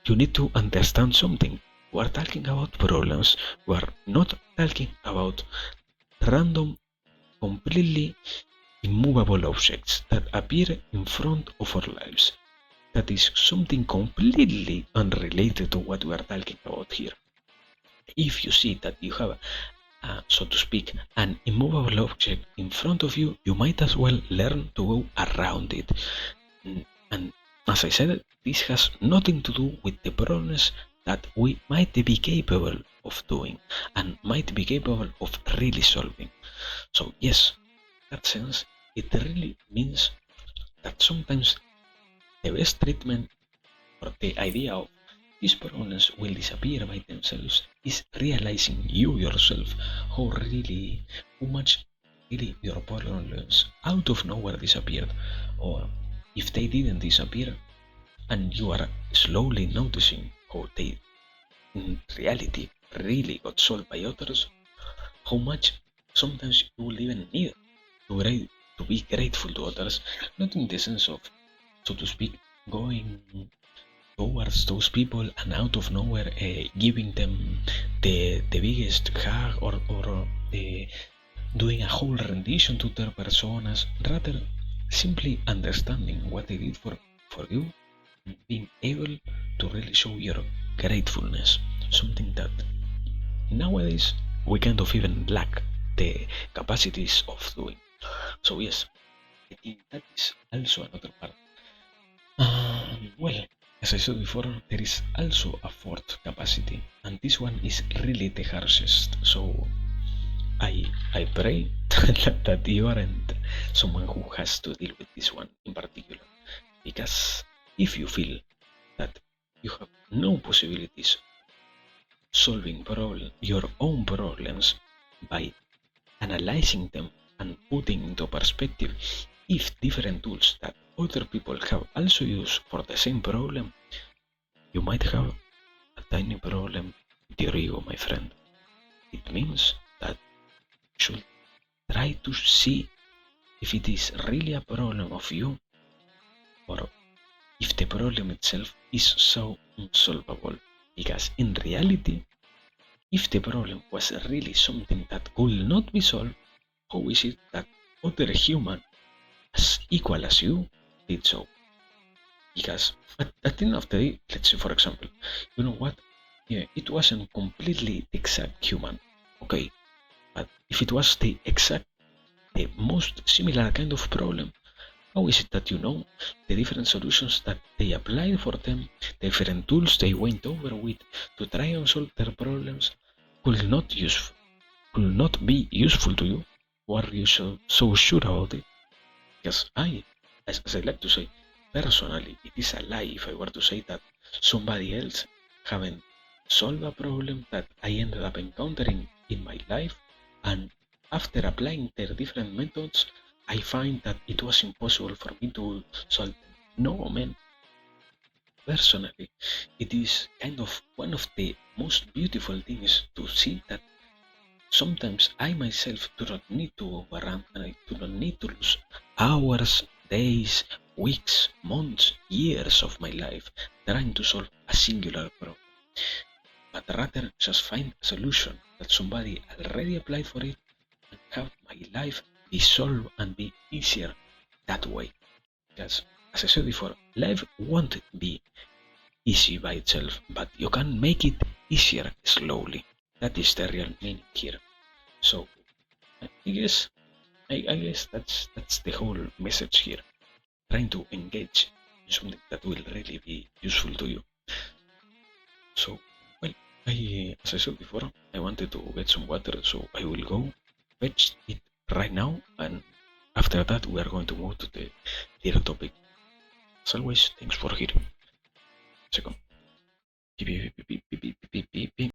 A: you need to understand something. We are talking about problems. We are not talking about random, completely immovable objects that appear in front of our lives. That is something completely unrelated to what we are talking about here. If you see that you have, so to speak, an immovable object in front of you, you might as well learn to go around it. And as I said, this has nothing to do with the problems that we might be capable of doing and might be capable of really solving. So yes, in that sense, it really means that sometimes the best treatment or the idea of these problems will disappear by themselves is realizing you yourself how much really your problems out of nowhere disappeared, or if they didn't disappear and you are slowly noticing how they in reality really got solved by others, how much sometimes you will even need to be grateful to others, not in the sense of, so to speak, going towards those people and out of nowhere giving them the biggest hug, or doing a whole rendition to their personas, rather simply understanding what they did for you and being able to really show your gratefulness, something that nowadays we kind of even lack the capacities of doing. So yes, I think that is also another part. Well, as I said before, there is also a fourth capacity, and this one is really the harshest. So I pray that you aren't someone who has to deal with this one in particular, because if you feel that you have no possibilities solving your own problems by analyzing them and putting into perspective if different tools that other people have also used for the same problem, you might have a tiny problem with your ego, my friend. It means that you should try to see if it is really a problem of you, or if the problem itself is so unsolvable. Because in reality, if the problem was really something that could not be solved, how is it that other human as equal as you did so? Because at the end of the day, let's say for example, you know what? Yeah, it wasn't completely exact human. Okay, but if it was the most similar kind of problem, how is it that you know the different solutions that they applied for them, the different tools they went over with to try and solve their problems could not be useful to you? Why are you so sure about it? Because as I like to say, personally, it is a lie if I were to say that somebody else haven't solved a problem that I ended up encountering in my life, and after applying their different methods, I find that it was impossible for me to solve them. No, man. Personally, it is kind of one of the most beautiful things to see that sometimes I myself do not need to overrun, and I do not need to lose hours, days, weeks, months, years of my life trying to solve a singular problem, but rather just find a solution that somebody already applied for it and have my life be solved and be easier that way. Because, as I said before, life won't be easy by itself, but you can make it easier slowly. That is the real meaning here. So I guess I guess that's the whole message here. Trying to engage in something that will really be useful to you. So well, as I said before, I wanted to get some water, so I will go fetch it right now, and after that we are going to move to the third topic. As always, thanks for hearing. Second. Beep, beep, beep, beep, beep, beep, beep, beep, beep.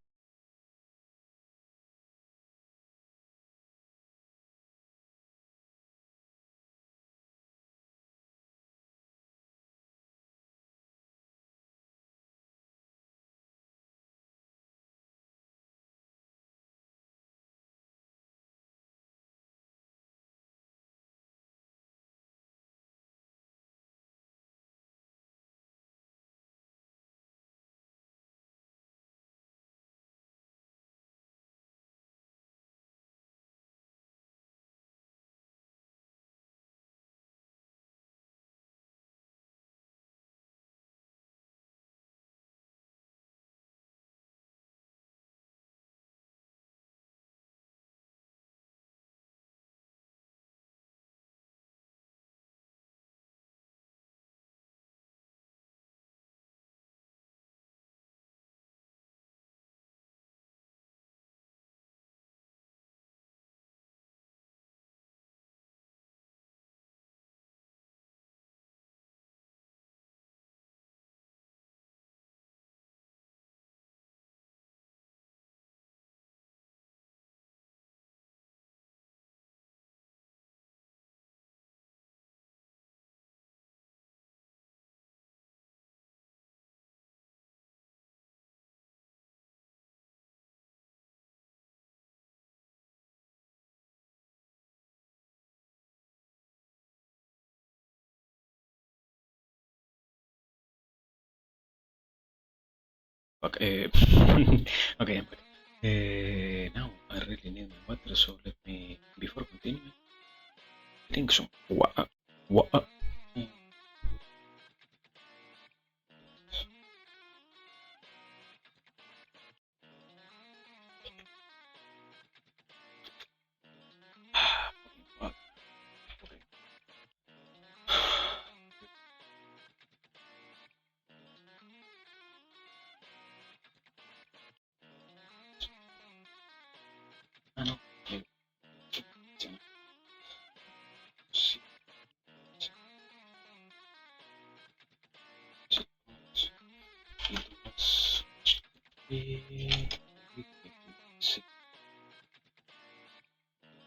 A: Fuck. Okay, I'm back. Now I really need my water, so let me, before continuing, drink some water. Water. Okay. Ah, no. Maybe. Sí, sí, sí. It was. Sí,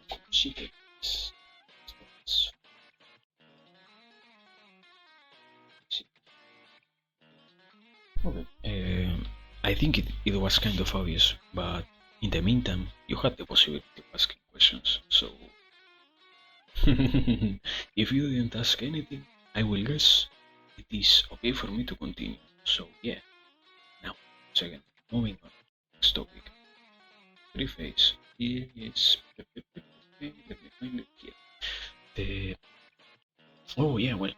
A: conceitedness. Sí. Okay. I think it was kind of obvious, but in the meantime, you had the possibility of asking questions. So, if you didn't ask anything, I will guess it is okay for me to continue. So, yeah. Now, second, moving on. Next topic. Preface is. Let me find it here. The. Oh, yeah, well,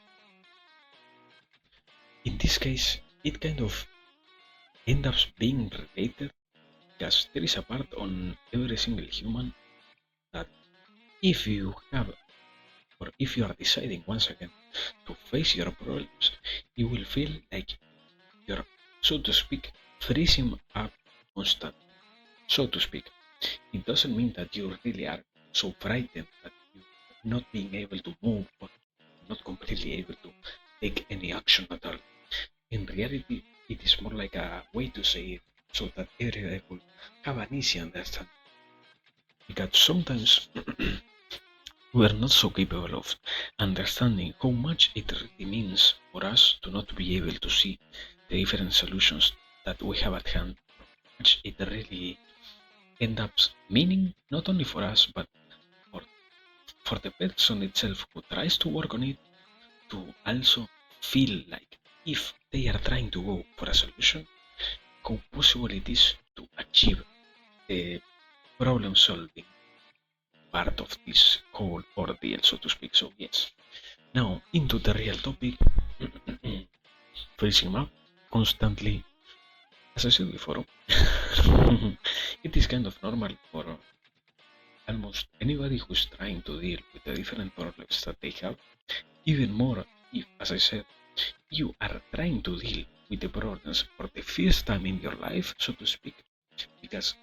A: in this case, it kind of ends up being related because there is a part on every single human that if you have or if you are deciding once again to face your problems, you will feel like you're, so to speak, freezing up constantly. So to speak, it doesn't mean that you really are so frightened that you not being able to move or not completely able to take any action at all. In reality, it is more like a way to say it so that everyone will have an easy understanding. Because sometimes we are not so capable of understanding how much it really means for us to not be able to see the different solutions that we have at hand. How much it really ends up meaning not only for us but for, for the person itself who tries to work on it to also feel like if they are trying to go for a solution, how possible it is to achieve the problem solving part of this whole ordeal, so to speak. So yes. Now into the real topic. Freezing up constantly. As I said before, it is kind of normal for almost anybody who's trying to deal with the different problems that they have. Even more if, as I said, you are trying to deal with the problems for the first time in your life, so to speak, because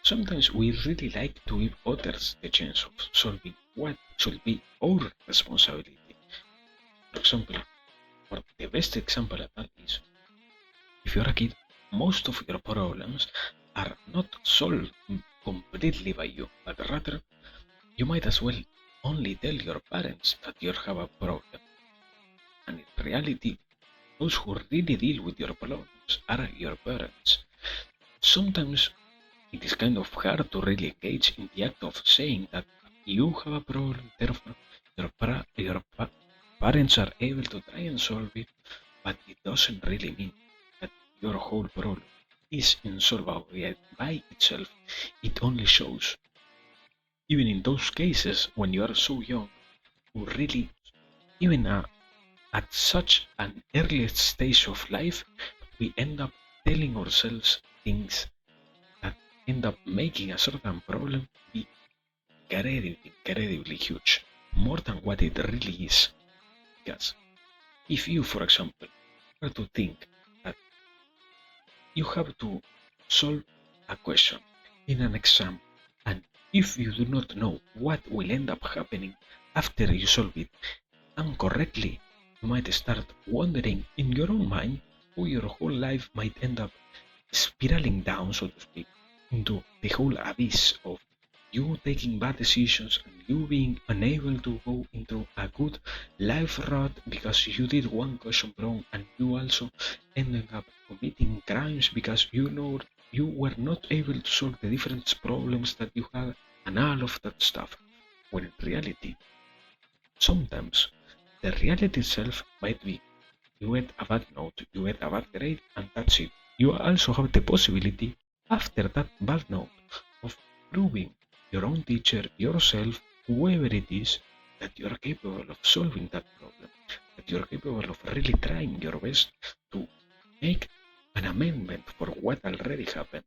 A: sometimes we really like to give others the chance of solving what should be our responsibility. For example, or the best example of that is if you're a kid, most of your problems are not solved completely by you, but rather you might as well only tell your parents that you have a problem. And in reality, those who really deal with your problems are your parents. Sometimes it is kind of hard to really engage in the act of saying that you have a problem, therefore parents are able to try and solve it, but it doesn't really mean that your whole problem is unsolvable yet by itself. It only shows, even in those cases when you are so young, who really, even at such an early stage of life, we end up telling ourselves things that end up making a certain problem be incredibly huge, more than what it really is. Because if you, for example, were to think that you have to solve a question in an exam, and if you do not know what will end up happening after you solve it incorrectly, you might start wondering in your own mind how your whole life might end up spiraling down, so to speak, into the whole abyss of you taking bad decisions and you being unable to go into a good life rut because you did one question wrong and you also ended up committing crimes because you know you were not able to solve the different problems that you had and all of that stuff. When in reality, sometimes the reality itself might be you get a bad note, you get a bad grade, and that's it. you also have the possibility, after that bad note, of proving your own teacher, yourself, whoever it is, that you are capable of solving that problem, that you are capable of really trying your best to make an amendment for what already happened.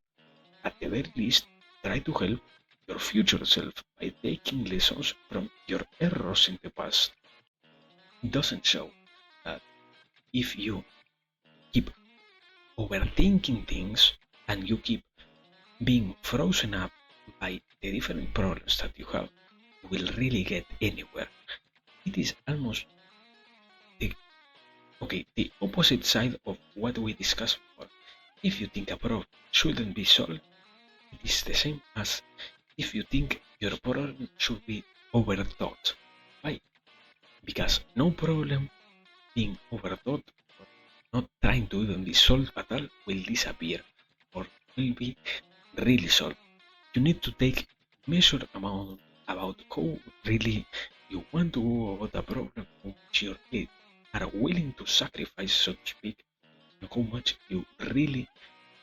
A: At the very least, try to help your future self by taking lessons from your errors in the past. It doesn't show that if you keep overthinking things and you keep being frozen up by the different problems that you have, you will really get anywhere. It is almost the the opposite side of what we discussed before. If you think a problem shouldn't be solved, it is the same as if you think your problem should be overthought. Why? Because no problem being overthought or not trying to even be solved at all will disappear or will be really solved. You need to take measured amount about how really you want to go about a problem, how much you really are willing to sacrifice, so to speak, and how much you really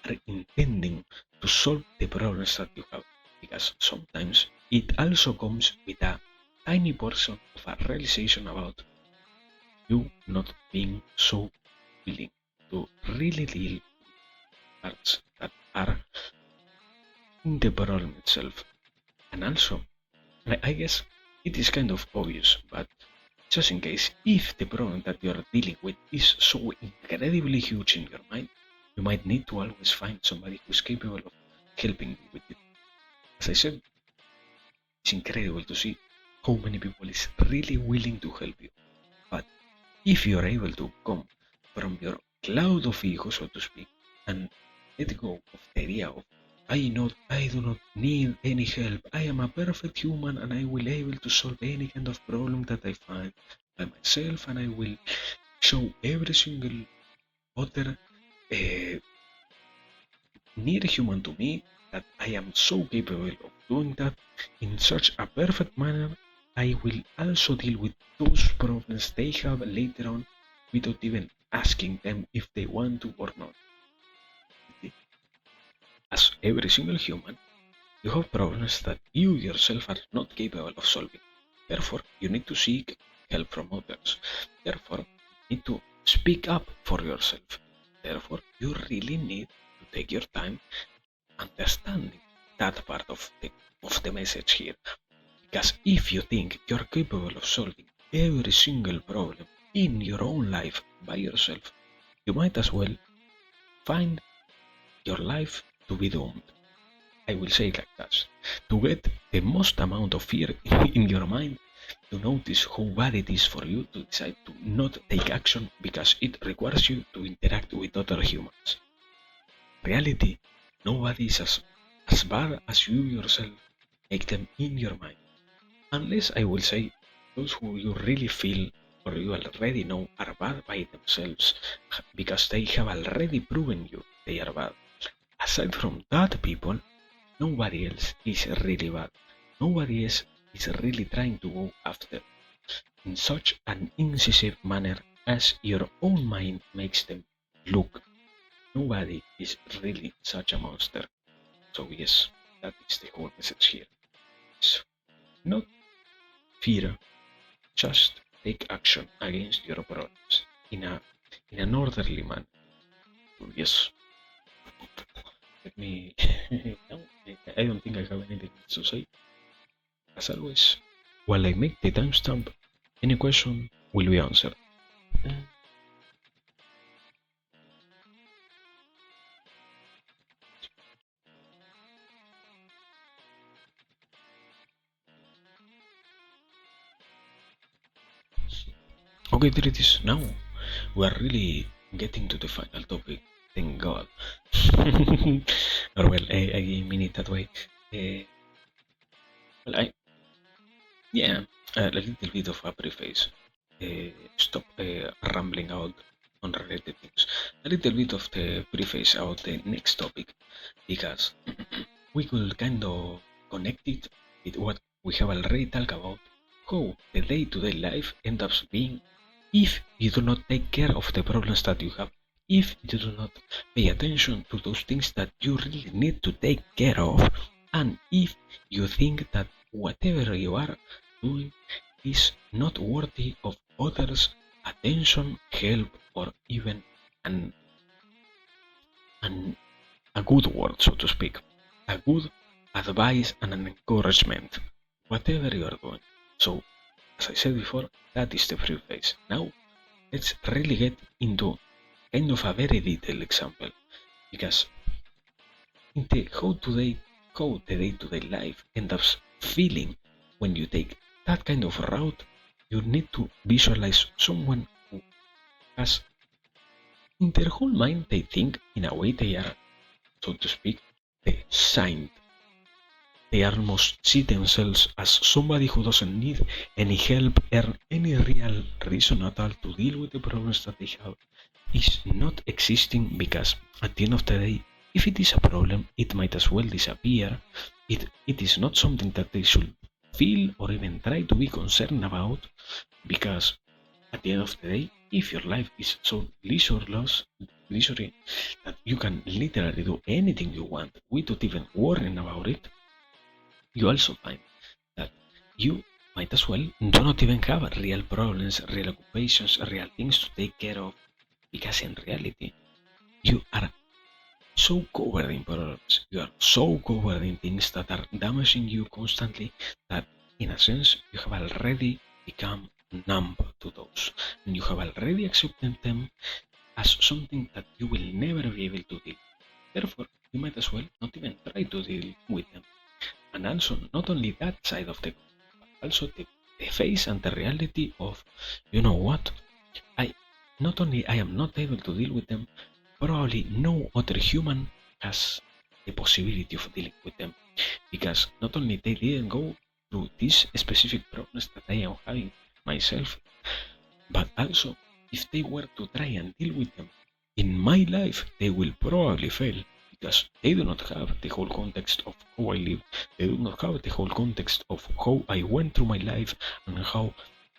A: are intending to solve the problems that you have. Because sometimes it also comes with a tiny portion of a realization about you not being so willing to really deal with parts that are in the problem itself. And also, I guess it is kind of obvious, but just in case, if the problem that you are dealing with is so incredibly huge in your mind, you might need to always find somebody who's capable of helping you with it. As I said, it's incredible to see how many people is really willing to help you. But if you are able to come from your cloud of ego, so to speak, and let go of the idea of I do not need any help. I am a perfect human and I will able to solve any kind of problem that I find by myself, and I will show every single other uh, near human to me that I am so capable of doing that in such a perfect manner. I will also deal with those problems they have later on without even asking them if they want to or not. As every single human, you have problems that you yourself are not capable of solving. Therefore, you need to seek help from others. Therefore, you need to speak up for yourself. Therefore, you really need to take your time understanding that part of the message here. Because if you think you're capable of solving every single problem in your own life by yourself, you might as well find your life to be doomed. I will say it like that. To get the most amount of fear in your mind, to notice how bad it is for you to decide to not take action because it requires you to interact with other humans. Reality, nobody is as bad as you yourself make them in your mind. Unless I will say those who you really feel or you already know are bad by themselves because they have already proven you they are bad. Aside from that people, nobody else is really bad. Nobody else is really trying to go after in such an incisive manner as your own mind makes them look. Nobody is really such a monster. So yes, that is the whole message here. So, not fear, just take action against your problems in an orderly manner. So yes, let me. No, I don't think I have anything to say. As always, while I make the timestamp, any question will be answered. Okay, there it is. Now we are really getting to the final topic. Thank God. Or well, I mean it that way. Uh, well, yeah, a little bit of a preface. Stop rambling out on related things. A little bit of the preface about the next topic, because we could kind of connect it with what we have already talked about, how the day-to-day life ends up being if you do not take care of the problems that you have if you do not pay attention to those things that you really need to take care of, and if you think that whatever you are doing is not worthy of others' attention, help, or even an, an a good word, so to speak, a good advice and an encouragement, whatever you are doing. So, as I said before, that is the free phase. Now, let's really get into kind of a very detailed example, because in the how the day-to-day life ends up feeling when you take that kind of route, you need to visualize someone who has in their whole mind they think in a way they are, so to speak, the saint. They almost see themselves as somebody who doesn't need any help or any real reason at all to deal with the problems that they have is not existing, because at the end of the day, if it is a problem, it might as well disappear. It is not something that they should feel or even try to be concerned about, because at the end of the day, if your life is so leisurely that you can literally do anything you want without even worrying about it, you also find that you might as well do not even have real problems, real occupations, real things to take care of, because in reality, you are so covered in problems, you are so covered in things that are damaging you constantly, that in a sense, you have already become numb to those, and you have already accepted them as something that you will never be able to deal with. Therefore, you might as well not even try to deal with them. And also, not only that side of the coin, but also the face and the reality of, you know what, I not only I am not able to deal with them, probably no other human has the possibility of dealing with them, because not only they didn't go through these specific problems that I am having myself, but also if they were to try and deal with them in my life, they will probably fail, because they do not have the whole context of how I live, they do not have the whole context of how I went through my life and how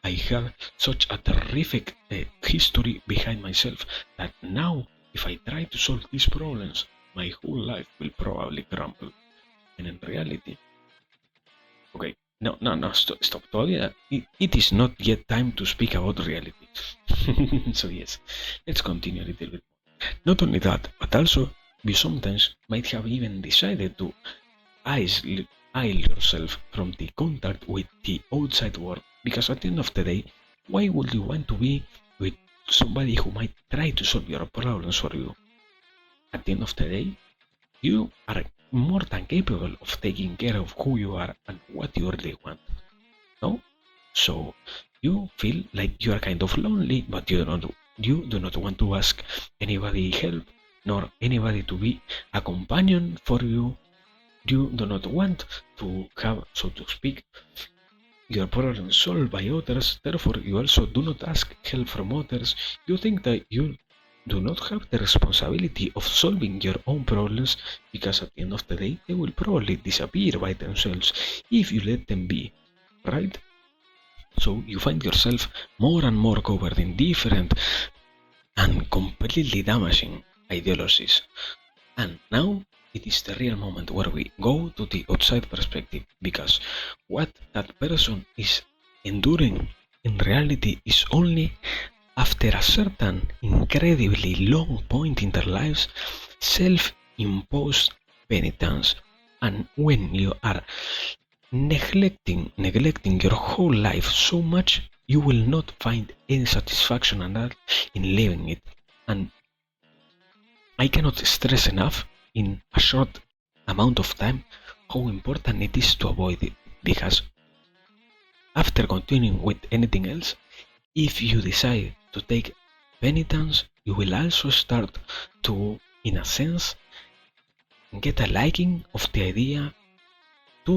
A: I have such a terrific history behind myself, that now if I try to solve these problems, my whole life will probably crumble. And in reality, okay, no, stop. Todavía, it is not yet time to speak about reality. So yes, let's continue a little bit. Not only that, but also you sometimes might have even decided to isolate yourself from the contact with the outside world, because at the end of the day, why would you want to be with somebody who might try to solve your problems for you? At the end of the day, you are more than capable of taking care of who you are and what you really want. No? So you feel like you are kind of lonely, but you do not want to ask anybody help, nor anybody to be a companion for you. You do not want to have, so to speak, your problems solved by others, therefore you also do not ask help from others. You think that you do not have the responsibility of solving your own problems, because at the end of the day they will probably disappear by themselves if you let them be, right? So you find yourself more and more covered in different and completely damaging ideologies. And now it is the real moment where we go to the outside perspective, because what that person is enduring in reality is only after a certain incredibly long point in their lives self-imposed penitence. And when you are neglecting your whole life so much, you will not find any satisfaction at all in living it. And I cannot stress enough in a short amount of time how important it is to avoid it, because after continuing with anything else, if you decide to take penitence, you will also start to, in a sense, get a liking to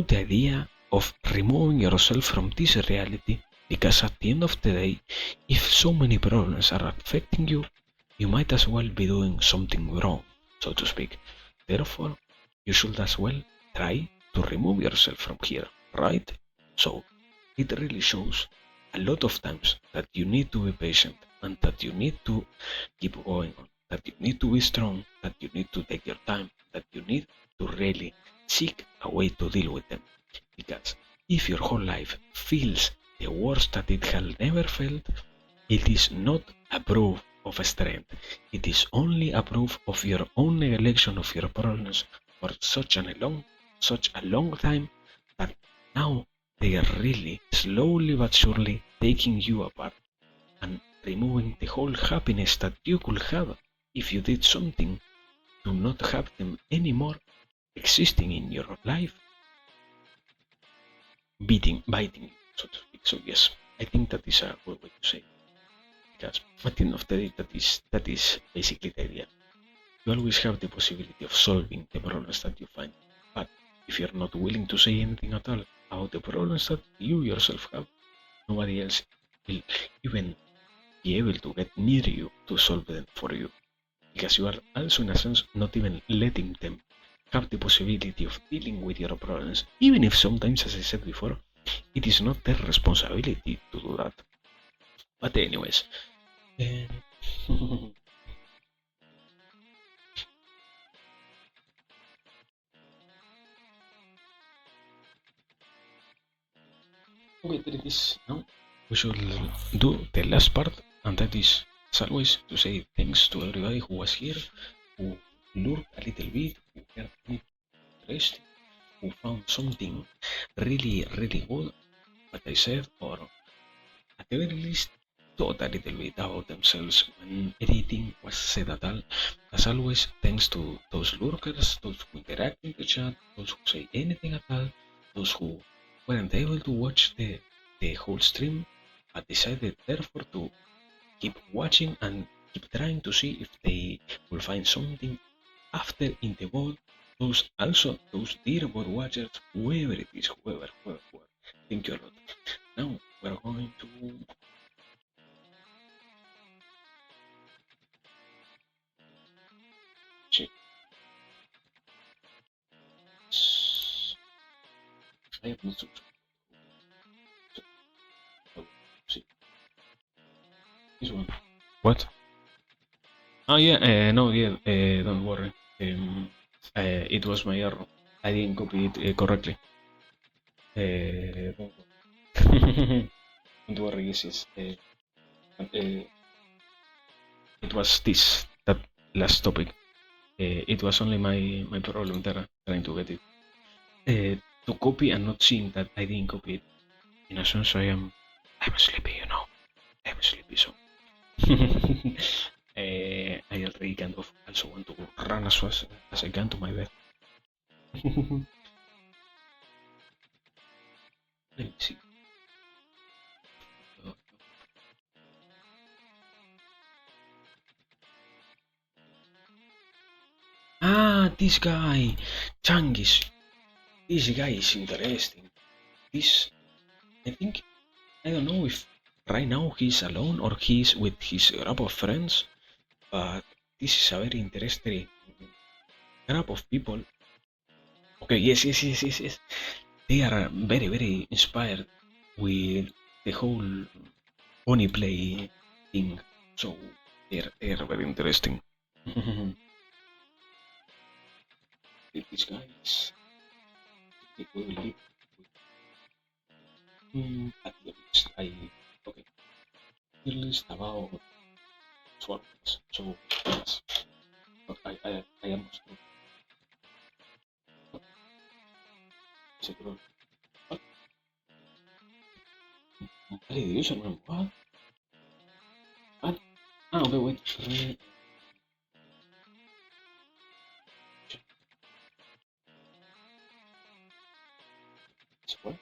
A: the idea of removing yourself from this reality, because at the end of the day, if so many problems are affecting you, you might as well be doing something wrong, so to speak. Therefore, you should as well try to remove yourself from here, right? So, it really shows a lot of times that you need to be patient and that you need to keep going on. that you need to be strong, that you need to take your time, that you need to really seek a way to deal with them. Because if your whole life feels the worst that it has never felt, it is not a proof of strength. It is only a proof of your own neglection of your problems for such a long time that now they are really slowly but surely taking you apart and removing the whole happiness that you could have if you did something to not have them anymore existing in your life, biting you, so to speak. So yes, I think that is a good way to say it. Because at the end of the day, that is basically the idea. You always have the possibility of solving the problems that you find, but if you're not willing to say anything at all about the problems that you yourself have, nobody else will even be able to get near you to solve them for you, because you are also in a sense not even letting them have the possibility of dealing with your problems, even if sometimes, as I said before, it is not their responsibility to do that. But anyways, okay, there it is. Now we should do the last part, and that is, as always, to say thanks to everybody who was here, who learned a little bit, who heard interesting, who found something really, really good, what I said, or at the very least, thought a little bit about themselves when anything was said at all. As always, thanks to those lurkers, those who interact in the chat, those who say anything at all, those who weren't able to watch the whole stream, but decided therefore to keep watching and keep trying to see if they will find something after in the ball. Those dear ball watchers, whoever it is, whoever. Thank you a lot. Now we're going to check. I have not subscribed. So, see this one. What? Oh yeah, no, yeah, don't worry. It was my error. I didn't copy it correctly. Don't worry. Don't worry, yes. It was this, that last topic. It was only my problem there, trying to get it. To copy and not seeing that I didn't copy it. In a sense, I'm sleepy, you know. I'm sleepy, so I already kind of also want to run as fast as I can to my bed. Let me see. Ah, this guy, Changis. This guy is interesting. This, I think, I don't know if right now he's alone or he's with his group of friends, but this is a very interesting group of people. Okay, yes. They are very, very inspired with the whole Oni play thing, so they're very interesting. These guys, we will leave at the list. Okay, the list about swarms. So yes, but I almost know. Seguro. What? Validation? What? What? Ah, okay, wait. What?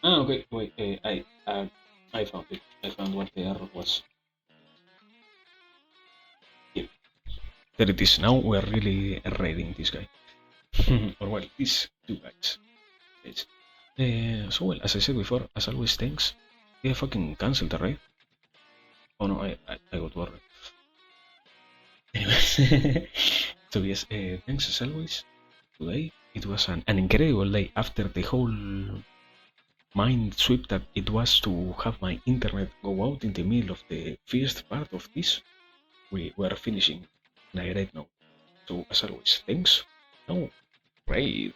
A: Ah, okay, wait. I found it. I found what the error was. Here. There it is. Now we're really raiding this guy. Or well, these two guys. Yes. So well, as I said before, as always, thanks. Yeah, fucking cancel the raid. Oh no, I got worried. Anyways, so yes, thanks as always today. It was an incredible day after the whole mind sweep that it was to have my internet go out in the middle of the first part of this. We were finishing in a great note. So as always, thanks. No, great.